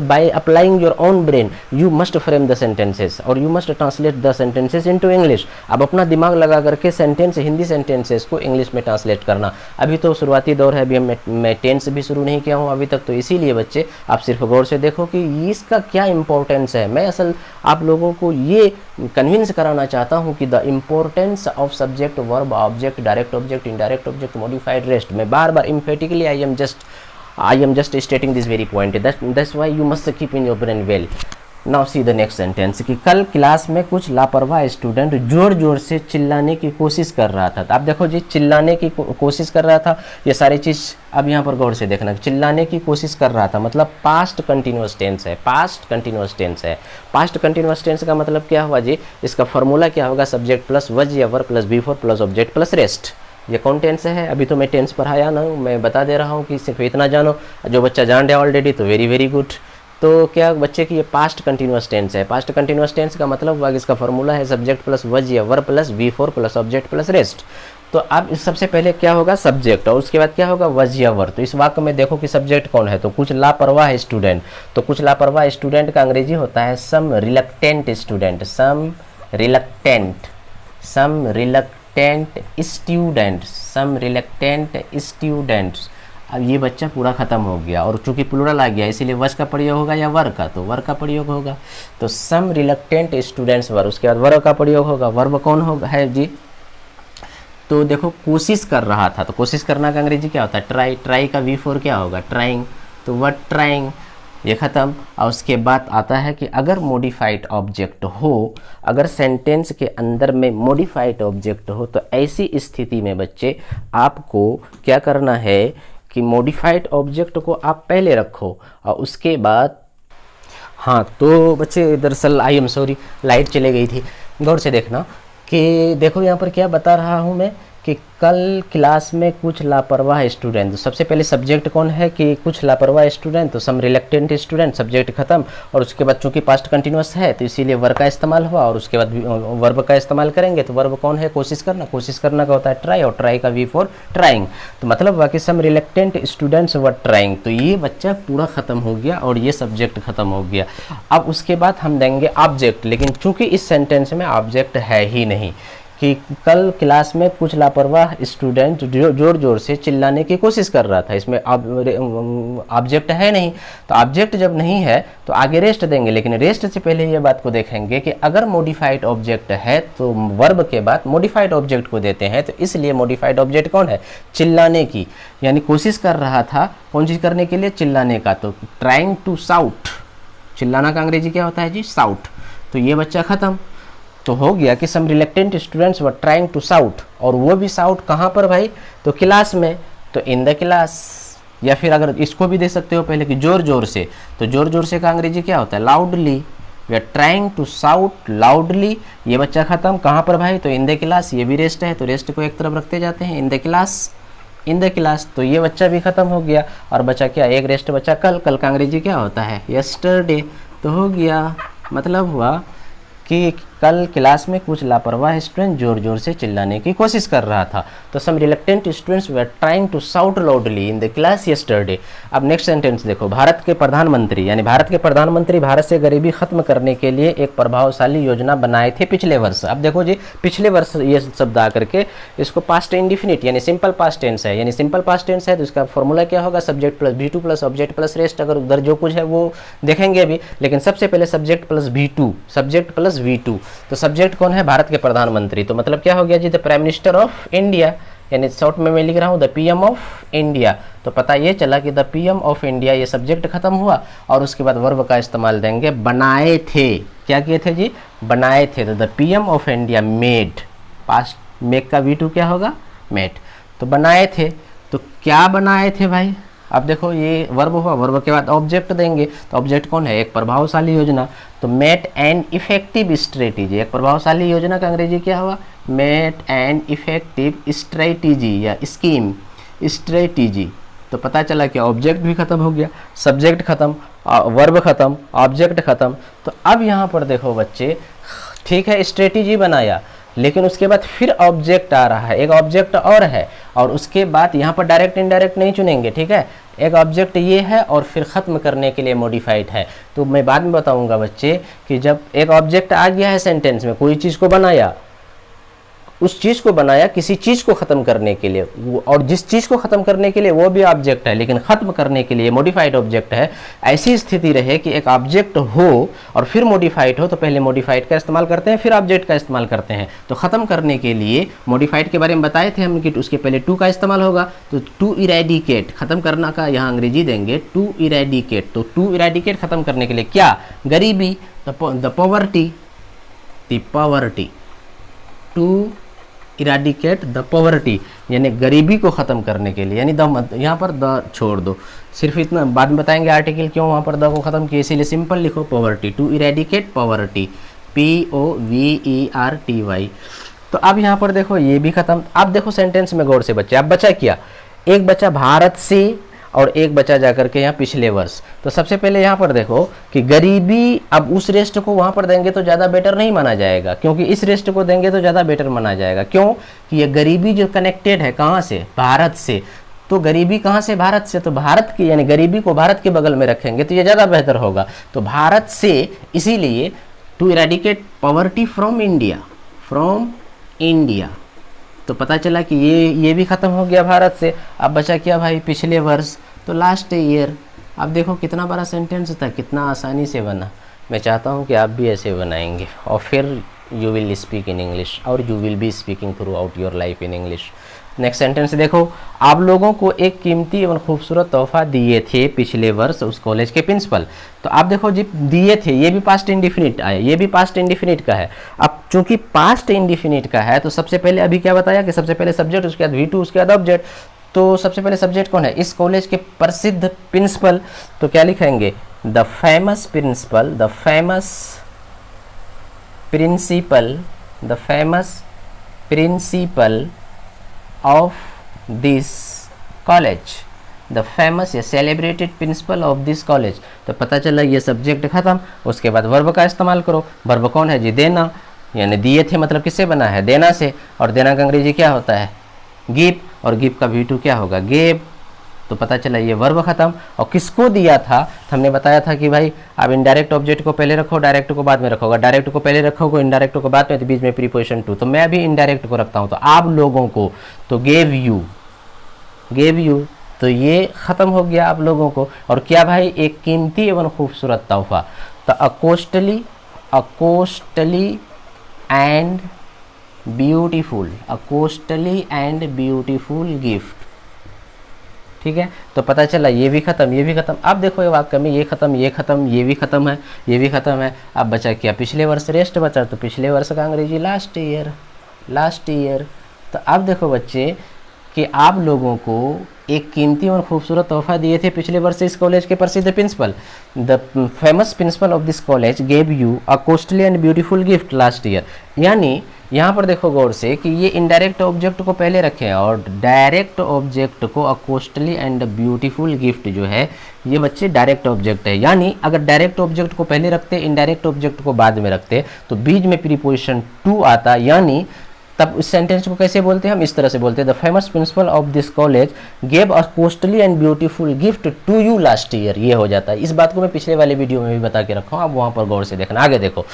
by applying your own brain you must frame the sentences और you must translate the sentences into English. अब अपना दिमाग लगा करके सेंटेंस, हिंदी सेंटेंसेस को इंग्लिश में ट्रांसलेट करना। अभी तो शुरुआती दौर है, अभी मैं टेंस भी शुरू नहीं किया हूँ अभी तक, तो इसीलिए बच्चे आप सिर्फ गौर से देखो कि इसका क्या इंपॉर्टेंस है। मैं असल आप लोगों को ये कन्विंस कराना चाहता हूँ कि the importance of subject, verb, object, direct object, indirect object, modified, rest. मैं बार बार इम्फेटिकली I am just stating this very point. That's why you must keep in your brain well. Now see the next sentence कि कल class में कुछ लापरवाह student जोर जोर से चिल्लाने की कोशिश कर रहा था। अब देखो जी, चिल्लाने की कोशिश कर रहा था, ये सारी चीज़ अब यहाँ पर गौर से देखना। चिल्लाने की कोशिश कर रहा था मतलब पास्ट कंटिन्यूअस टेंस है, पास्ट कंटिन्यूअस टेंस है। पास्ट कंटिन्यूअस टेंस का मतलब क्या हुआ जी, इसका फॉर्मूला क्या होगा, सब्जेक्ट प्लस वज या verb plus B four plus object plus rest. ये कौन टेंस है, अभी तो मैं टेंस पढ़ाया ना हूँ, मैं बता दे रहा हूँ कि सिर्फ इतना जानो। जो बच्चा जान रहा है ऑलरेडी तो वेरी वेरी गुड। तो क्या बच्चे की ये पास्ट कंटिन्यूअस टेंस है। पास्ट कंटिन्यूअस टेंस का मतलब हुआ कि इसका फॉर्मूला है सब्जेक्ट प्लस वज या verb plus B four plus object plus rest. तो अब सबसे पहले क्या होगा, सब्जेक्ट, और उसके बाद क्या होगा, वज या वर्ब। तो इस वाक्य में देखो कि सब्जेक्ट कौन है, तो कुछ लापरवाह स्टूडेंट। तो कुछ लापरवाह स्टूडेंट का अंग्रेजी होता है सम रिलक्टेंट स्टूडेंट, सम रिलक्टेंट, सम रिलक्टेंट स्टूडेंट, सम रिलक्टेंट स्टूडेंट्स। अब ये बच्चा पूरा ख़त्म हो गया, और चूंकि प्लूरल आ गया इसीलिए वज का प्रयोग होगा या वर्ब का, तो वर्ब का प्रयोग होगा। तो सम रिलक्टेंट स्टूडेंट्स वर्ब, उसके बाद वर्ब का प्रयोग होगा। वर्ब कौन होगा है जी, तो देखो कोशिश कर रहा था, तो कोशिश करना का अंग्रेजी क्या होता है, ट्राई। ट्राई का V4 क्या होगा, ट्राइंग। तो वर्ड ट्राइंग, ये ख़त्म। और उसके बाद आता है कि अगर मॉडिफाइड ऑब्जेक्ट हो, अगर सेंटेंस के अंदर में मॉडिफाइड ऑब्जेक्ट हो, तो ऐसी स्थिति में बच्चे आपको क्या करना है कि मॉडिफाइड ऑब्जेक्ट को आप पहले रखो और उसके बाद, हाँ तो बच्चे दरअसल आई एम सॉरी लाइट चले गई थी, गौर से देखना कि देखो यहाँ पर क्या बता रहा हूँ मैं कि कल क्लास में कुछ लापरवाह स्टूडेंट। तो सबसे पहले सब्जेक्ट कौन है कि कुछ लापरवाह स्टूडेंट, तो सम रिलक्टेंट स्टूडेंट, सब्जेक्ट खत्म। और उसके बाद चूंकि पास्ट कंटिन्यूअस है तो इसीलिए वर्ब का इस्तेमाल हुआ, और उसके बाद वर्ब का इस्तेमाल करेंगे। तो वर्ब कौन है, कोशिश करना। कोशिश करना का होता है ट्राई, और ट्राई का V4 ट्राइंग। तो मतलब बाकी सम रिलक्टेंट स्टूडेंट्स वर ट्राइंग। तो ये बच्चा पूरा ख़त्म हो गया और ये सब्जेक्ट ख़त्म हो गया। अब उसके बाद हम देंगे ऑब्जेक्ट, लेकिन चूंकि इस सेंटेंस में ऑब्जेक्ट है ही नहीं कि कल क्लास में कुछ लापरवाह स्टूडेंट जोर जोर से चिल्लाने की कोशिश कर रहा था, इसमें ऑब्जेक्ट है नहीं। तो ऑब्जेक्ट जब नहीं है तो आगे रेस्ट देंगे, लेकिन रेस्ट से पहले ये बात को देखेंगे कि अगर मॉडिफाइड ऑब्जेक्ट है तो वर्ब के बाद मॉडिफाइड ऑब्जेक्ट को देते हैं। तो इसलिए मॉडिफाइड ऑब्जेक्ट कौन है, चिल्लाने की, यानी कोशिश कर रहा था कौन चीज़ करने के लिए, चिल्लाने का। तो ट्राइंग टू साउट, चिल्लाना का अंग्रेजी क्या होता है जी, साउट। तो ये बच्चा ख़त्म। तो हो गया कि some reluctant students were trying to shout, और वो भी साउट कहाँ पर भाई, तो क्लास में, तो इन द क्लास। या फिर अगर इसको भी दे सकते हो पहले कि जोर जोर से, तो जोर जोर से का अंग्रेजी क्या होता है, loudly. We are trying to shout loudly. ये बच्चा खत्म, कहाँ पर भाई, तो इन द क्लास। ये भी रेस्ट है तो रेस्ट को एक तरफ रखते जाते हैं, इन the class, in the class. तो ये बच्चा भी खत्म हो गया, और बचा क्या, एक रेस्ट बचा कल। कल का अंग्रेजी क्या होता है, यस्टरडे। तो हो गया, मतलब हुआ कि कल क्लास में कुछ लापरवाह स्टूडेंट जोर जोर से चिल्लाने की कोशिश कर रहा था। तो some reluctant students were trying to shout loudly in the class yesterday. अब नेक्स्ट सेंटेंस देखो, भारत के प्रधानमंत्री, यानी भारत के प्रधानमंत्री भारत से गरीबी खत्म करने के लिए एक प्रभावशाली योजना बनाए थे पिछले वर्ष। अब देखो जी, पिछले वर्ष ये शब्द आकर के इसको पास्ट इंडिफिनिट यानी सिंपल पास्ट टेंस है, यानी सिंपल पास्ट टेंस है तो इसका फॉर्मूला क्या होगा, subject plus V2 plus object plus rest. अगर उधर जो कुछ है वो देखेंगे अभी, लेकिन सबसे पहले subject plus V2, subject plus V2। तो सब्जेक्ट कौन है, भारत के प्रधानमंत्री। तो मतलब क्या हो गया जी, the prime minister of India, यानी शॉर्ट में मैं लिख रहा हूँ द PM ऑफ इंडिया। तो पता ये चला कि द PM ऑफ इंडिया, ये सब्जेक्ट खत्म हुआ, और उसके बाद वर्ब का इस्तेमाल देंगे, बनाए थे। क्या किए थे जी, बनाए थे। तो the PM of India made, past make का V2 क्या होगा, मेड। तो बनाए थे, तो क्या बनाए थे भाई। अब देखो ये वर्ब हुआ, वर्ब के बाद ऑब्जेक्ट देंगे। तो ऑब्जेक्ट कौन है, एक प्रभावशाली योजना। तो मेट एन इफेक्टिव स्ट्रेटेजी, एक प्रभावशाली योजना का अंग्रेजी क्या हुआ, मेट एन इफेक्टिव स्ट्रेटेजी या स्कीम, स्ट्रेटेजी। तो पता चला कि ऑब्जेक्ट भी खत्म हो गया, सब्जेक्ट खत्म, वर्ब खत्म, ऑब्जेक्ट खत्म। तो अब यहाँ पर देखो बच्चे, ठीक है स्ट्रेटेजी बनाया, लेकिन उसके बाद फिर ऑब्जेक्ट आ रहा है, एक ऑब्जेक्ट और है, और उसके बाद यहाँ पर डायरेक्ट इनडायरेक्ट नहीं चुनेंगे, ठीक है। एक ऑब्जेक्ट ये है और फिर ख़त्म करने के लिए मॉडिफाइड है। तो मैं बाद में बताऊंगा बच्चे कि जब एक ऑब्जेक्ट आ गया है सेंटेंस में, कोई चीज़ को बनाया, उस चीज़ को बनाया किसी चीज़ को ख़त्म करने के लिए, और जिस चीज़ को ख़त्म करने के लिए वो भी ऑब्जेक्ट है, लेकिन ख़त्म करने के लिए मॉडिफाइड ऑब्जेक्ट है। ऐसी स्थिति रहे कि एक ऑब्जेक्ट हो और फिर मॉडिफाइड हो, तो पहले मॉडिफाइड का इस्तेमाल करते हैं, फिर ऑब्जेक्ट का इस्तेमाल करते हैं। तो ख़त्म करने के लिए मॉडिफाइड के बारे में बताए थे हम कि उसके पहले टू का इस्तेमाल होगा। तो टू इरेडिकेट, ख़त्म करना का यहाँ अंग्रेजी देंगे टू इरेडिकेट। तो टू इरेडिकेट ख़त्म करने के लिए क्या, गरीबी, the poverty, to eradicate the poverty, यानी गरीबी को ख़त्म करने के लिए, यानी द, यहाँ पर द छोड़ दो, सिर्फ इतना, बाद में बताएंगे आर्टिकल क्यों वहाँ पर द को ख़त्म किया, इसीलिए सिंपल लिखो poverty, to eradicate poverty, POVERTY। तो अब यहाँ पर देखो ये भी ख़त्म। अब देखो सेंटेंस में गौर से बच्चे, अब बचा क्या, एक बचा भारत से और एक बचा जाकर के यहाँ पिछले वर्ष। तो सबसे पहले यहाँ पर देखो कि गरीबी, अब उस रेस्ट को वहाँ पर देंगे तो ज़्यादा बेटर नहीं माना जाएगा, क्योंकि इस रेस्ट को देंगे तो ज़्यादा बेटर माना जाएगा। क्यों कि ये गरीबी जो कनेक्टेड है कहाँ से, भारत से। तो गरीबी कहाँ से, भारत से। तो भारत की, यानी गरीबी को भारत के बगल में रखेंगे तो ये ज़्यादा बेहतर होगा। तो भारत से, इसीलिए to eradicate poverty from India. तो पता चला कि ये भी ख़त्म हो गया भारत से। अब बचा क्या भाई, पिछले वर्ष, तो लास्ट ईयर। अब देखो कितना बड़ा सेंटेंस था, कितना आसानी से बना। मैं चाहता हूँ कि आप भी ऐसे बनाएंगे और फिर you will speak in English और you will be speaking throughout your life in English. Next sentence देखो, आप लोगों को एक कीमती एवं खूबसूरत तोहफा दिए थे पिछले वर्ष उस कॉलेज के प्रिंसिपल। तो आप देखो जी, दिए थे, ये भी पास्ट इंडिफिनिट आया, ये भी पास्ट इंडिफिनिट का है। अब चूंकि पास्ट इंडिफिनिट का है तो सबसे पहले अभी क्या बताया कि सबसे पहले सब्जेक्ट, उसके बाद V2, उसके बाद ऑब्जेक्ट। तो सबसे पहले सब्जेक्ट कौन है, इस कॉलेज के प्रसिद्ध प्रिंसिपल। तो क्या लिखेंगे, the famous principal, the famous principal of this college, the famous या celebrated principal of this college. तो पता चला ये सब्जेक्ट खत्म। उसके बाद वर्ब का इस्तेमाल करो। वर्ब कौन है जी, देना, यानी दिए थे मतलब किससे बना है, देना से। और देना का अंग्रेजी क्या होता है, गिव, और गिव का V2 क्या होगा, गेव। तो पता चला ये वर्ब खत्म। और किसको दिया था, हमने बताया था कि भाई आप इनडायरेक्ट ऑब्जेक्ट को पहले रखो, डायरेक्ट को बाद में रखोगा, डायरेक्ट को पहले रखोगे, इनडायरेक्ट को बाद में, तो बीच में प्रीपोजिशन टू। तो मैं अभी इनडायरेक्ट को रखता हूँ, तो आप लोगों को, तो गेव यू, तो ये ख़त्म हो गया आप लोगों को। और क्या भाई, एक कीमती एवं खूबसूरत तोहफा, तो अ कॉस्टली एंड ब्यूटीफुल गिफ्ट। ठीक है, तो पता चला ये भी खत्म, ये भी खत्म। अब देखो ये वाक्य में ये खत्म, ये खत्म, ये भी खत्म है, ये भी खत्म है। अब बचा क्या, पिछले वर्ष रेस्ट बचा। तो पिछले वर्ष का अंग्रेजी लास्ट ईयर। तो अब देखो बच्चे कि आप लोगों को एक कीमती और खूबसूरत तोहफा दिए थे पिछले वर्ष इस कॉलेज के प्रसिद्ध principal, the famous principal of this college gave you a costly and beautiful gift last year. यानी यहाँ पर देखो गौर से कि ये इनडायरेक्ट ऑब्जेक्ट को पहले रखें और डायरेक्ट ऑब्जेक्ट को अ कॉस्टली एंड ब्यूटीफुल गिफ्ट जो है ये बच्चे डायरेक्ट ऑब्जेक्ट है। यानी अगर डायरेक्ट ऑब्जेक्ट को पहले रखते, इनडायरेक्ट ऑब्जेक्ट को बाद में रखते, तो बीच में प्रीपोजिशन टू आता। यानी तब इस सेंटेंस को कैसे बोलते हैं हम, इस तरह से बोलते हैं, the famous principal of this college gave a costly and beautiful gift to you last year. ये हो जाता है। इस बात को मैं पिछले वाले वीडियो में भी बता के रखा हूँ, आप वहाँ पर गौर से देखना। आगे देखो,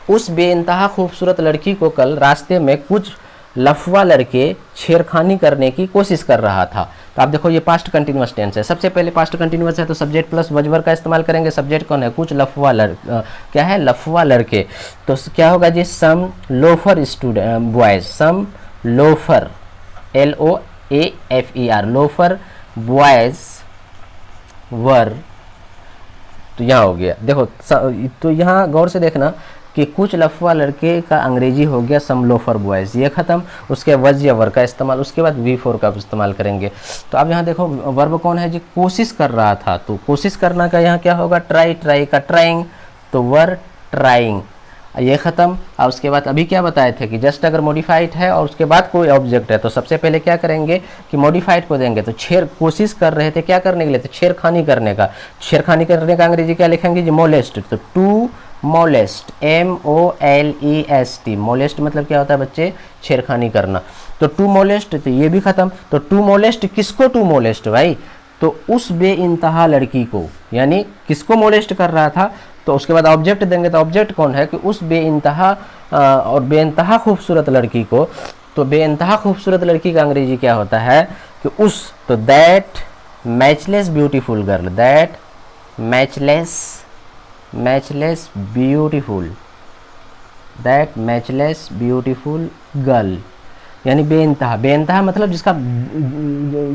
उस बेइंतहा खूबसूरत लड़की को कल रास्ते में कुछ लफवा लड़के छेड़खानी करने की कोशिश कर रहा था। तो आप देखो ये पास्ट कंटिन्यूअस टेंस है। सबसे पहले पास्ट कंटिन्यूअस है तो सब्जेक्ट प्लस वजवर का इस्तेमाल करेंगे। सब्जेक्ट कौन है, कुछ लफवा क्या है, लफवा लड़के। तो क्या होगा जी, some loafer student boys, some loafer LOAFER loafer boys were. तो यहाँ हो गया देखो, तो यहाँ गौर से देखना कि कुछ लफवा लड़के का अंग्रेजी हो गया सम लोफर बॉयज़, ये ख़त्म। उसके वज या वर का इस्तेमाल, उसके बाद V4 का इस्तेमाल करेंगे। तो अब यहाँ देखो वर्ब कौन है जी, कोशिश कर रहा था। तो कोशिश करना का यहाँ क्या होगा, ट्राई का ट्राइंग, तो वर ट्राइंग। ये ख़त्म। और उसके बाद अभी क्या बताए थे कि जस्ट अगर मॉडिफाइड है और उसके बाद कोई ऑब्जेक्ट है तो सबसे पहले क्या करेंगे कि मॉडिफाइड को देंगे। तो कोशिश कर रहे थे क्या करने के लिए, तो छेड़खानी करने का। छेड़खानी करने का अंग्रेजी क्या लिखेंगे जी, मोलेस्ट। तो टू मोलेस्ट, MOLEST, मोलेस्ट मतलब क्या होता है बच्चे, छेड़खानी करना। तो टू मोलेस्ट, तो ये भी खत्म। तो टू मोलेस्ट, किसको टू मोलेस्ट भाई, तो उस बेइंतहा लड़की को, यानी किसको मोलेस्ट कर रहा था। तो उसके बाद ऑब्जेक्ट देंगे, तो ऑब्जेक्ट कौन है कि उस बेइंतहा और बेइंतहा खूबसूरत लड़की को। तो बेइंतहा खूबसूरत लड़की का अंग्रेजी क्या होता है कि उस, तो that matchless beautiful girl, that matchless beautiful, that matchless beautiful girl, यानी बेइंतहा। बेइंतहा मतलब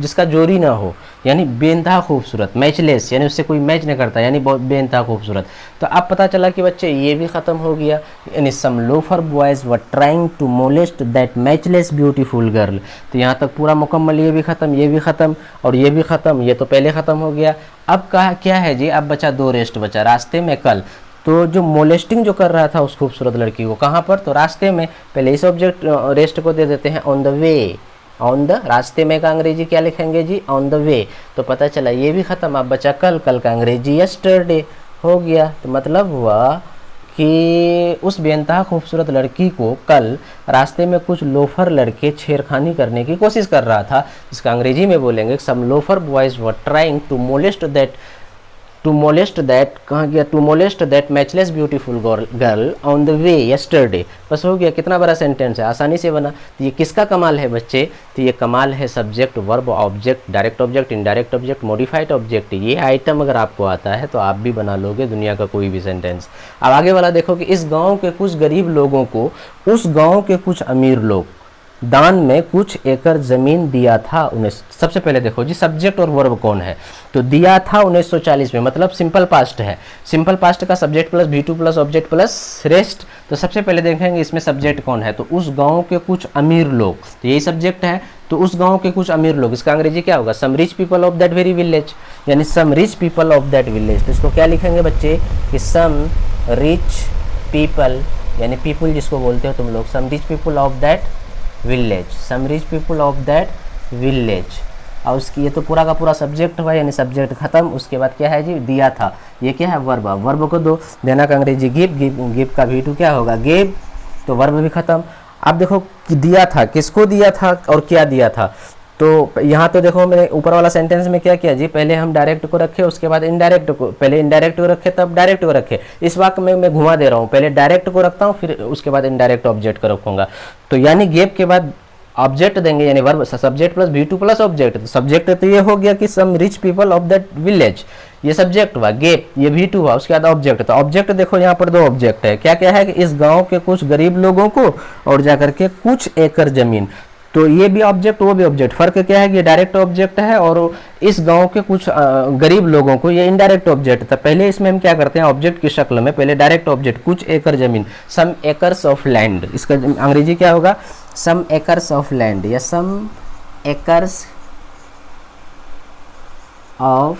जिसका जोरी ना हो, यानी बेइंतहा खूबसूरत। मैचलेस यानी उससे कोई मैच नहीं करता, यानी बहुत बेइंतहा खूबसूरत। तो अब पता चला कि बच्चे ये भी ख़त्म हो गया, यानी some loafer boys were trying to molest that matchless beautiful girl. तो यहाँ तक पूरा मुकम्मल, ये भी ख़त्म, ये भी ख़त्म और ये भी ख़त्म। ये तो पहले ख़त्म हो गया। अब कहा क्या है जी, अब बचा दो रेस्ट बचा, रास्ते में कल। तो जो मोलेस्टिंग जो कर रहा था उस खूबसूरत लड़की को, कहाँ पर, तो रास्ते में। पहले इस ऑब्जेक्ट रेस्ट को दे देते हैं on the way, on the, रास्ते में का अंग्रेजी क्या लिखेंगे जी, ऑन द वे। तो पता चला ये भी ख़त्म। अब बचा कल, कल का अंग्रेजी यस्टरडे हो गया। तो मतलब हुआ कि उस बेइंतहा खूबसूरत लड़की को कल रास्ते में कुछ लोफर लड़के छेड़खानी करने की कोशिश कर रहा था। इसका अंग्रेजी में बोलेंगे some loafer boys were trying to molest that, कहाँ गया, to molest that matchless beautiful girl on the way yesterday. बस हो गया। कितना बड़ा सेंटेंस है, आसानी से बना। तो ये किसका कमाल है बच्चे, तो ये कमाल है subject, verb, object, direct object, indirect object, modified object. ये आइटम अगर आपको आता है तो आप भी बना लोगे दुनिया का कोई भी सेंटेंस। अब आगे वाला देखो कि इस गाँव के कुछ गरीब लोगों को उस गाँव के कुछ अमीर लोग दान में कुछ एकड़ जमीन दिया था। सबसे पहले देखो जी सब्जेक्ट और वर्ब कौन है, तो दिया था 1940 में, मतलब सिंपल पास्ट है। सिंपल पास्ट का subject plus V2 plus object plus rest. तो सबसे पहले देखेंगे इसमें सब्जेक्ट कौन है, तो उस गांव के कुछ अमीर लोग, तो यही सब्जेक्ट है। तो उस गांव के कुछ अमीर लोग, इसका अंग्रेजी क्या होगा, some rich people of that very village, यानी some rich people of that village. तो इसको क्या लिखेंगे बच्चे कि सम रिच पीपल, यानी पीपल जिसको बोलते हो तुम लोग, some rich people of that village, some rich people of that village. और उसकी ये तो पूरा का पूरा सब्जेक्ट हुआ, यानी सब्जेक्ट खत्म। उसके बाद क्या है जी, दिया था, ये क्या है, वर्ब। वर्ब को दो, देना का अंग्रेजी गिव, गिव का V2 क्या होगा, गिव। तो वर्ब भी खत्म। अब देखो कि दिया था, किसको दिया था और क्या दिया था। तो यहाँ तो देखो मैंने ऊपर वाला सेंटेंस में क्या किया जी, पहले हम डायरेक्ट को रखे, उसके बाद इनडायरेक्ट को, पहले इनडायरेक्ट को रखे तब डायरेक्ट को रखे। इस वाक्य में मैं घुमा दे रहा हूँ, पहले डायरेक्ट को रखता हूँ फिर उसके बाद इनडायरेक्ट ऑब्जेक्ट को रखूंगा। तो यानी गेप के बाद ऑब्जेक्ट देंगे, यानी verb, subject plus V2 plus object. तो सब्जेक्ट तो ये हो गया कि some rich people of that village, ये सब्जेक्ट हुआ, गेप ये V2 हुआ। उसके बाद ऑब्जेक्ट, तो ऑब्जेक्ट देखो यहाँ पर दो ऑब्जेक्ट है, क्या क्या है कि इस गांव के कुछ गरीब लोगों को और जाकर के कुछ एकड़ जमीन। तो ये भी ऑब्जेक्ट वो भी ऑब्जेक्ट, फर्क क्या है कि ये डायरेक्ट ऑब्जेक्ट है और इस गांव के कुछ गरीब लोगों को ये इनडायरेक्ट ऑब्जेक्ट था। पहले इसमें हम क्या करते हैं, ऑब्जेक्ट की शक्ल में पहले डायरेक्ट ऑब्जेक्ट, कुछ एकड़ जमीन, सम एकर्स ऑफ लैंड। इसका अंग्रेजी क्या होगा, सम एकर्स ऑफ लैंड, या some acres of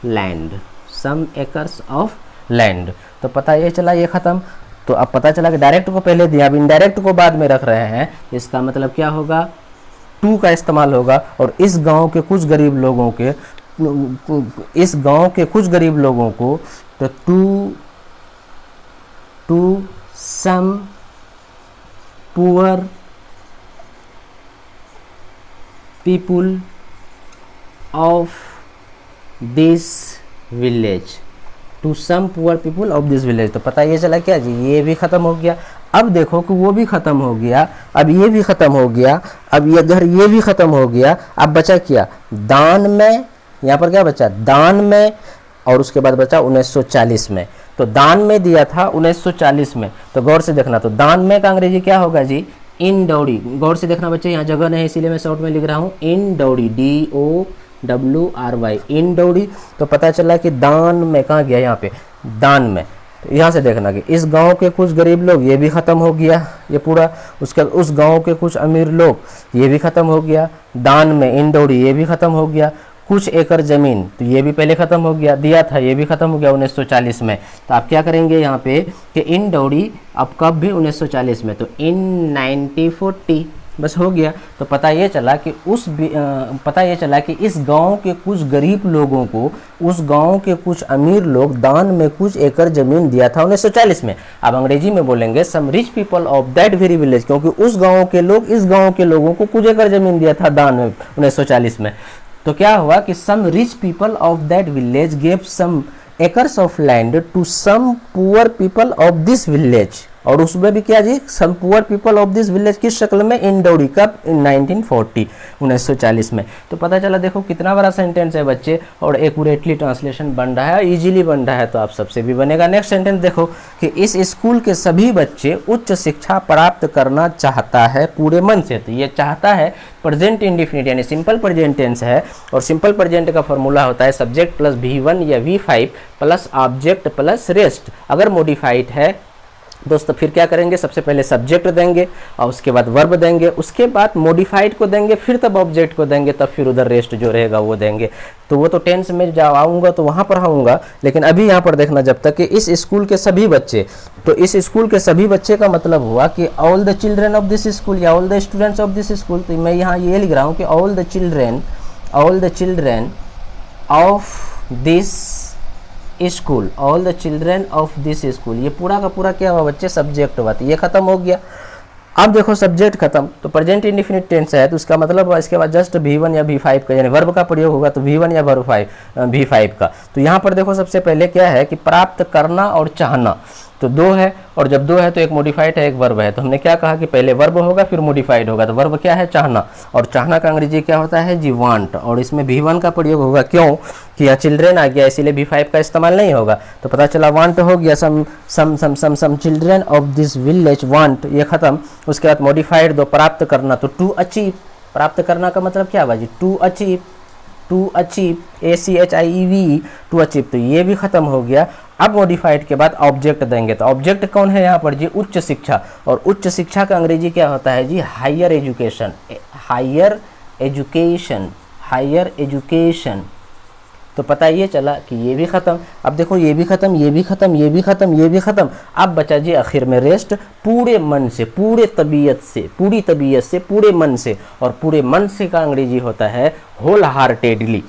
land, some acres of land. तो पता ये चला, ये खत्म। तो अब पता चला कि डायरेक्ट को पहले दिया, अब इनडायरेक्ट को बाद में रख रहे हैं। इसका मतलब क्या होगा, टू का इस्तेमाल होगा। और इस गांव के कुछ गरीब लोगों के, इस गांव के कुछ गरीब लोगों को, तो to some poor people of this village, to some poor people of this village. तो पता ये चला क्या जी, ये भी खत्म हो गया। अब देखो कि वो भी खत्म हो गया, अब ये भी खत्म हो गया, अब ये इधर ये भी खत्म हो गया। अब बचा क्या, दान में, यहाँ पर क्या बचा, दान में, और उसके बाद बचा 1940 में। तो दान में दिया था 1940 में। तो गौर से देखना, तो दान में का अंग्रेजी क्या होगा जी, इन डौड़ी। गौर से देखना बच्चे, यहाँ जगह नहीं इसीलिए मैं शॉर्ट में लिख रहा हूँ, इन डौड़ी, DOWRY, इन डौड़ी। तो पता चला कि दान में कहाँ गया, यहाँ पे दान में। तो यहाँ से देखना कि इस गांव के कुछ गरीब लोग, ये भी खत्म हो गया ये पूरा। उसके बाद उस गांव के कुछ अमीर लोग, ये भी खत्म हो गया। दान में इन डौड़ी, ये भी खत्म हो गया। कुछ एकड़ ज़मीन, तो ये भी पहले ख़त्म हो गया, दिया था, ये भी ख़त्म हो गया 1940 में। तो आप क्या करेंगे यहाँ पे कि इन डौरी अब कब भी 1940 में, तो इन 1940 बस हो गया। तो पता ये चला कि इस गांव के कुछ गरीब लोगों को, उस गांव के कुछ अमीर लोग दान में कुछ एकड़ ज़मीन दिया था 1940 में। अब अंग्रेजी में बोलेंगे some rich people of that very village, क्योंकि उस गांव के लोग इस गांव के लोगों को कुछ एकड़ ज़मीन दिया था दान में 1940 में। तो क्या हुआ कि some rich people of that village gave some acres of land to some poor people of this village, और उसमें भी क्या जी, some poor people of this village किस शक्ल में, इन डौरी का 1940 1940 में। तो पता चला, देखो कितना बड़ा सेंटेंस है बच्चे, और एक्यूरेटली ट्रांसलेशन बन रहा है, इजीली बन रहा है, तो आप सबसे भी बनेगा। नेक्स्ट सेंटेंस देखो कि इस स्कूल के सभी बच्चे उच्च शिक्षा प्राप्त करना चाहता है पूरे मन से। तो ये चाहता है प्रेजेंट इंडिफिनिट यानी सिंपल प्रेजेंट टेंस है, और सिंपल प्रेजेंट का फॉर्मूला होता है सब्जेक्ट प्लस V1 या V5 plus object plus rest. अगर मॉडिफाइड है दोस्तों फिर क्या करेंगे, सबसे पहले सब्जेक्ट देंगे और उसके बाद वर्ब देंगे, उसके बाद मॉडिफाइड को देंगे, फिर तब ऑब्जेक्ट को देंगे, तब फिर उधर रेस्ट जो रहेगा वो देंगे। तो वो तो टेंस में जब आऊँगा तो वहाँ पर आऊँगा, लेकिन अभी यहाँ पर देखना जब तक कि इस स्कूल के सभी बच्चे, तो इस स्कूल के सभी बच्चे का मतलब हुआ कि all the children of this school या all the students of this school. तो मैं यहाँ ये लिख रहा हूँ कि all the children of this school, all the children of this school. ये पूरा का पूरा क्या हुआ बच्चे, सब्जेक्ट हुआ। तो ये खत्म हो गया। अब देखो सब्जेक्ट खत्म, तो प्रेजेंट इंडिफिनिट टेंस है, तो उसका मतलब इसके बाद जस्ट V1 या V5 का यानी वर्ब का प्रयोग होगा, तो V1 या V5 का। तो यहाँ पर देखो सबसे पहले क्या है कि प्राप्त करना और चाहना, तो दो है, और जब दो है तो एक मॉडिफाइड है एक वर्ब है। तो हमने क्या कहा कि पहले वर्ब होगा फिर मॉडिफाइड होगा। तो वर्ब क्या है, चाहना, और चाहना का अंग्रेजी क्या होता है जी, वांट, और इसमें V1 का प्रयोग होगा, क्यों कि यहाँ चिल्ड्रेन आ गया इसीलिए V5 का इस्तेमाल नहीं होगा। तो पता चला वांट हो गया, some children of this village want, ये खत्म। उसके बाद मॉडिफाइड दो, प्राप्त करना, तो टू अचीव, प्राप्त करना का मतलब क्या बाजी, to achieve ACHIEV, to achieve. तो ये भी खत्म हो गया। अब मॉडिफाइड के बाद ऑब्जेक्ट देंगे, तो ऑब्जेक्ट कौन है यहाँ पर जी, उच्च शिक्षा, और उच्च शिक्षा का अंग्रेजी क्या होता है जी, हायर एजुकेशन, हायर एजुकेशन। तो पता ये चला कि ये भी खत्म। अब देखो ये भी खत्म, ये भी खत्म, ये भी खत्म, ये भी खत्म। अब बचा जी आखिर में रेस्ट, पूरे मन से, पूरी तबीयत से, पूरे मन से, और पूरे मन से का अंग्रेजी होता है होल हार्टेडली,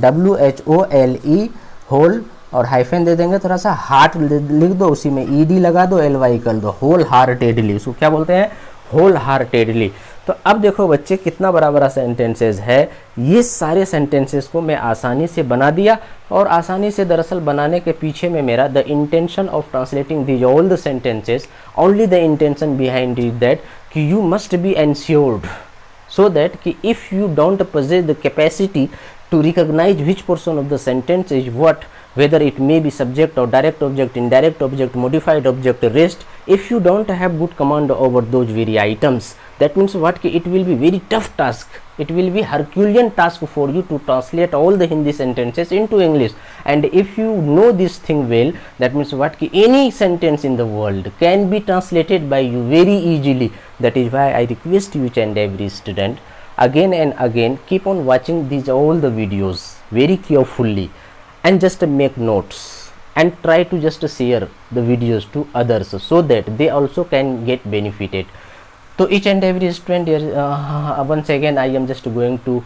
WHOLE, होल, और हाइफन दे देंगे थोड़ा सा, हार्ट लिख दो, उसी में ED लगा दो, LY कर दो, होल हार्टेडली। उसको क्या बोलते हैं, होल हार्टेडली। तो अब देखो बच्चे कितना बड़ा बड़ा सेंटेंसेस है। ये सारे सेंटेंसेस को मैं आसानी से बना दिया, और आसानी से दरअसल बनाने के पीछे में मेरा the intention of translating these all the sentences, only the intention behind is that कि you must be ensured so that कि if you don't possess the capacity to recognize which portion of the sentence is what, whether it may be subject or direct object, indirect object, modified object, rest, if you don't have good command over those very items, that means what कि it will be very tough task, it will be Herculean task for you to translate all the Hindi sentences into English. And if you know this thing well, that means what कि any sentence in the world can be translated by you very easily. That is why I request each and every student again and again keep on watching these all the videos very carefully, and just make notes and try to just share the videos to others so that they also can get benefited. So each and every student here, once again I am just going to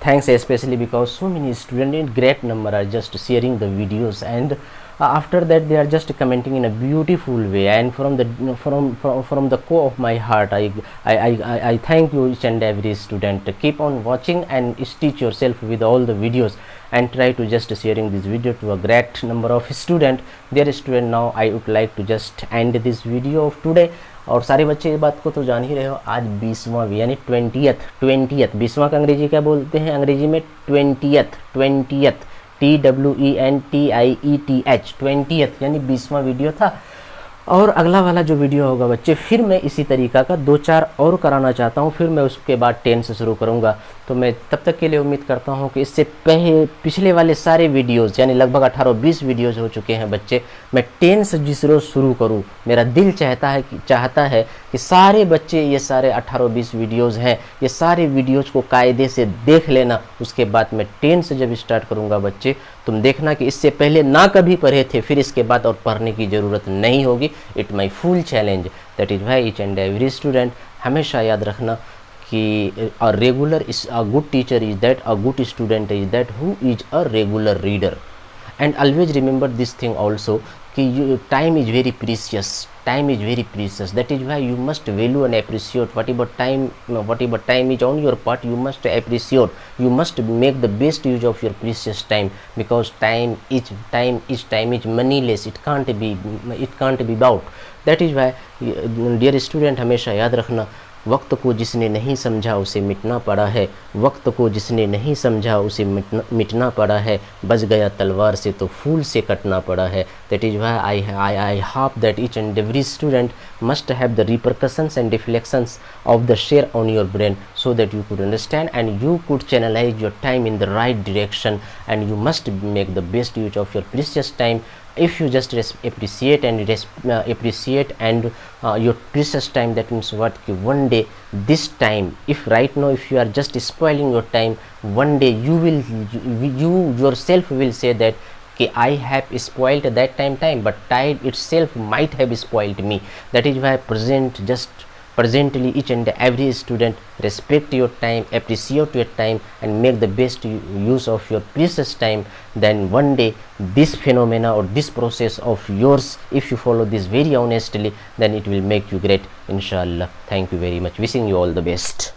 thanks especially because so many students in great number are just sharing the videos, and after that they are just commenting in a beautiful way, and from the core of my heart I thank you each and every student. Keep on watching and stitch yourself with all the videos, and try to just sharing this video to a great number of student. Dear student, now I would like to just end this video of today. और सारे बच्चे इस बात को तो जान ही रहे हो, आज 20वां यानी 20th 20वां का अंग्रेजी क्या बोलते हैं, अंग्रेजी में 20th TWENTIETH 20th यानी 20वां वीडियो था। और अगला वाला जो वीडियो होगा बच्चे, फिर मैं इसी तरीका का 2-4 और कराना चाहता हूँ, फिर मैं उसके बाद 10 से शुरू करूँगा। तो मैं तब तक के लिए उम्मीद करता हूँ कि इससे पिछले वाले सारे वीडियोज़ यानी लगभग 18-20 वीडियोज़ हो चुके हैं बच्चे, मैं 10 से जिस रोज़ शुरू करूँ, मेरा दिल चाहता है कि सारे बच्चे ये सारे 18-20 वीडियोज़ हैं, ये सारे वीडियोज़ को कायदे से देख लेना। उसके बाद मैं 10 से जब स्टार्ट करूँगा बच्चे, तुम देखना कि इससे पहले ना कभी पढ़े थे, फिर इसके बाद और पढ़ने की ज़रूरत नहीं होगी। It my full challenge, that is why each and every student हमेशा याद रखना कि a regular is a good teacher is that, a good student is that who is a regular reader. And always remember this thing also कि time is very precious, time is very precious, that is why you must value and appreciate whatever time is on your part. You must appreciate, you must make the best use of your precious time, because time is moneyless, it can't be bought. That is why dear student, हमेशा याद रखना, वक्त को जिसने नहीं समझा उसे मिटना पड़ा है, वक्त को जिसने नहीं समझा उसे मिटना पड़ा है, बच गया तलवार से तो फूल से कटना पड़ा है। That is why I hope that each and every student must have the repercussions and reflections of the share on your brain, so that you could understand and you could channelize your time in the right direction, and you must make the best use of your precious time. If you just appreciate and your precious time, that means what, one day this time, if right now if you are just spoiling your time, one day you yourself will say that I have spoiled that time, but time itself might have spoiled me. That is why presently each and every student respect your time, appreciate your time, and make the best use of your precious time. Then one day this phenomena or this process of yours, if you follow this very honestly, then it will make you great, inshallah. Thank you very much, wishing you all the best.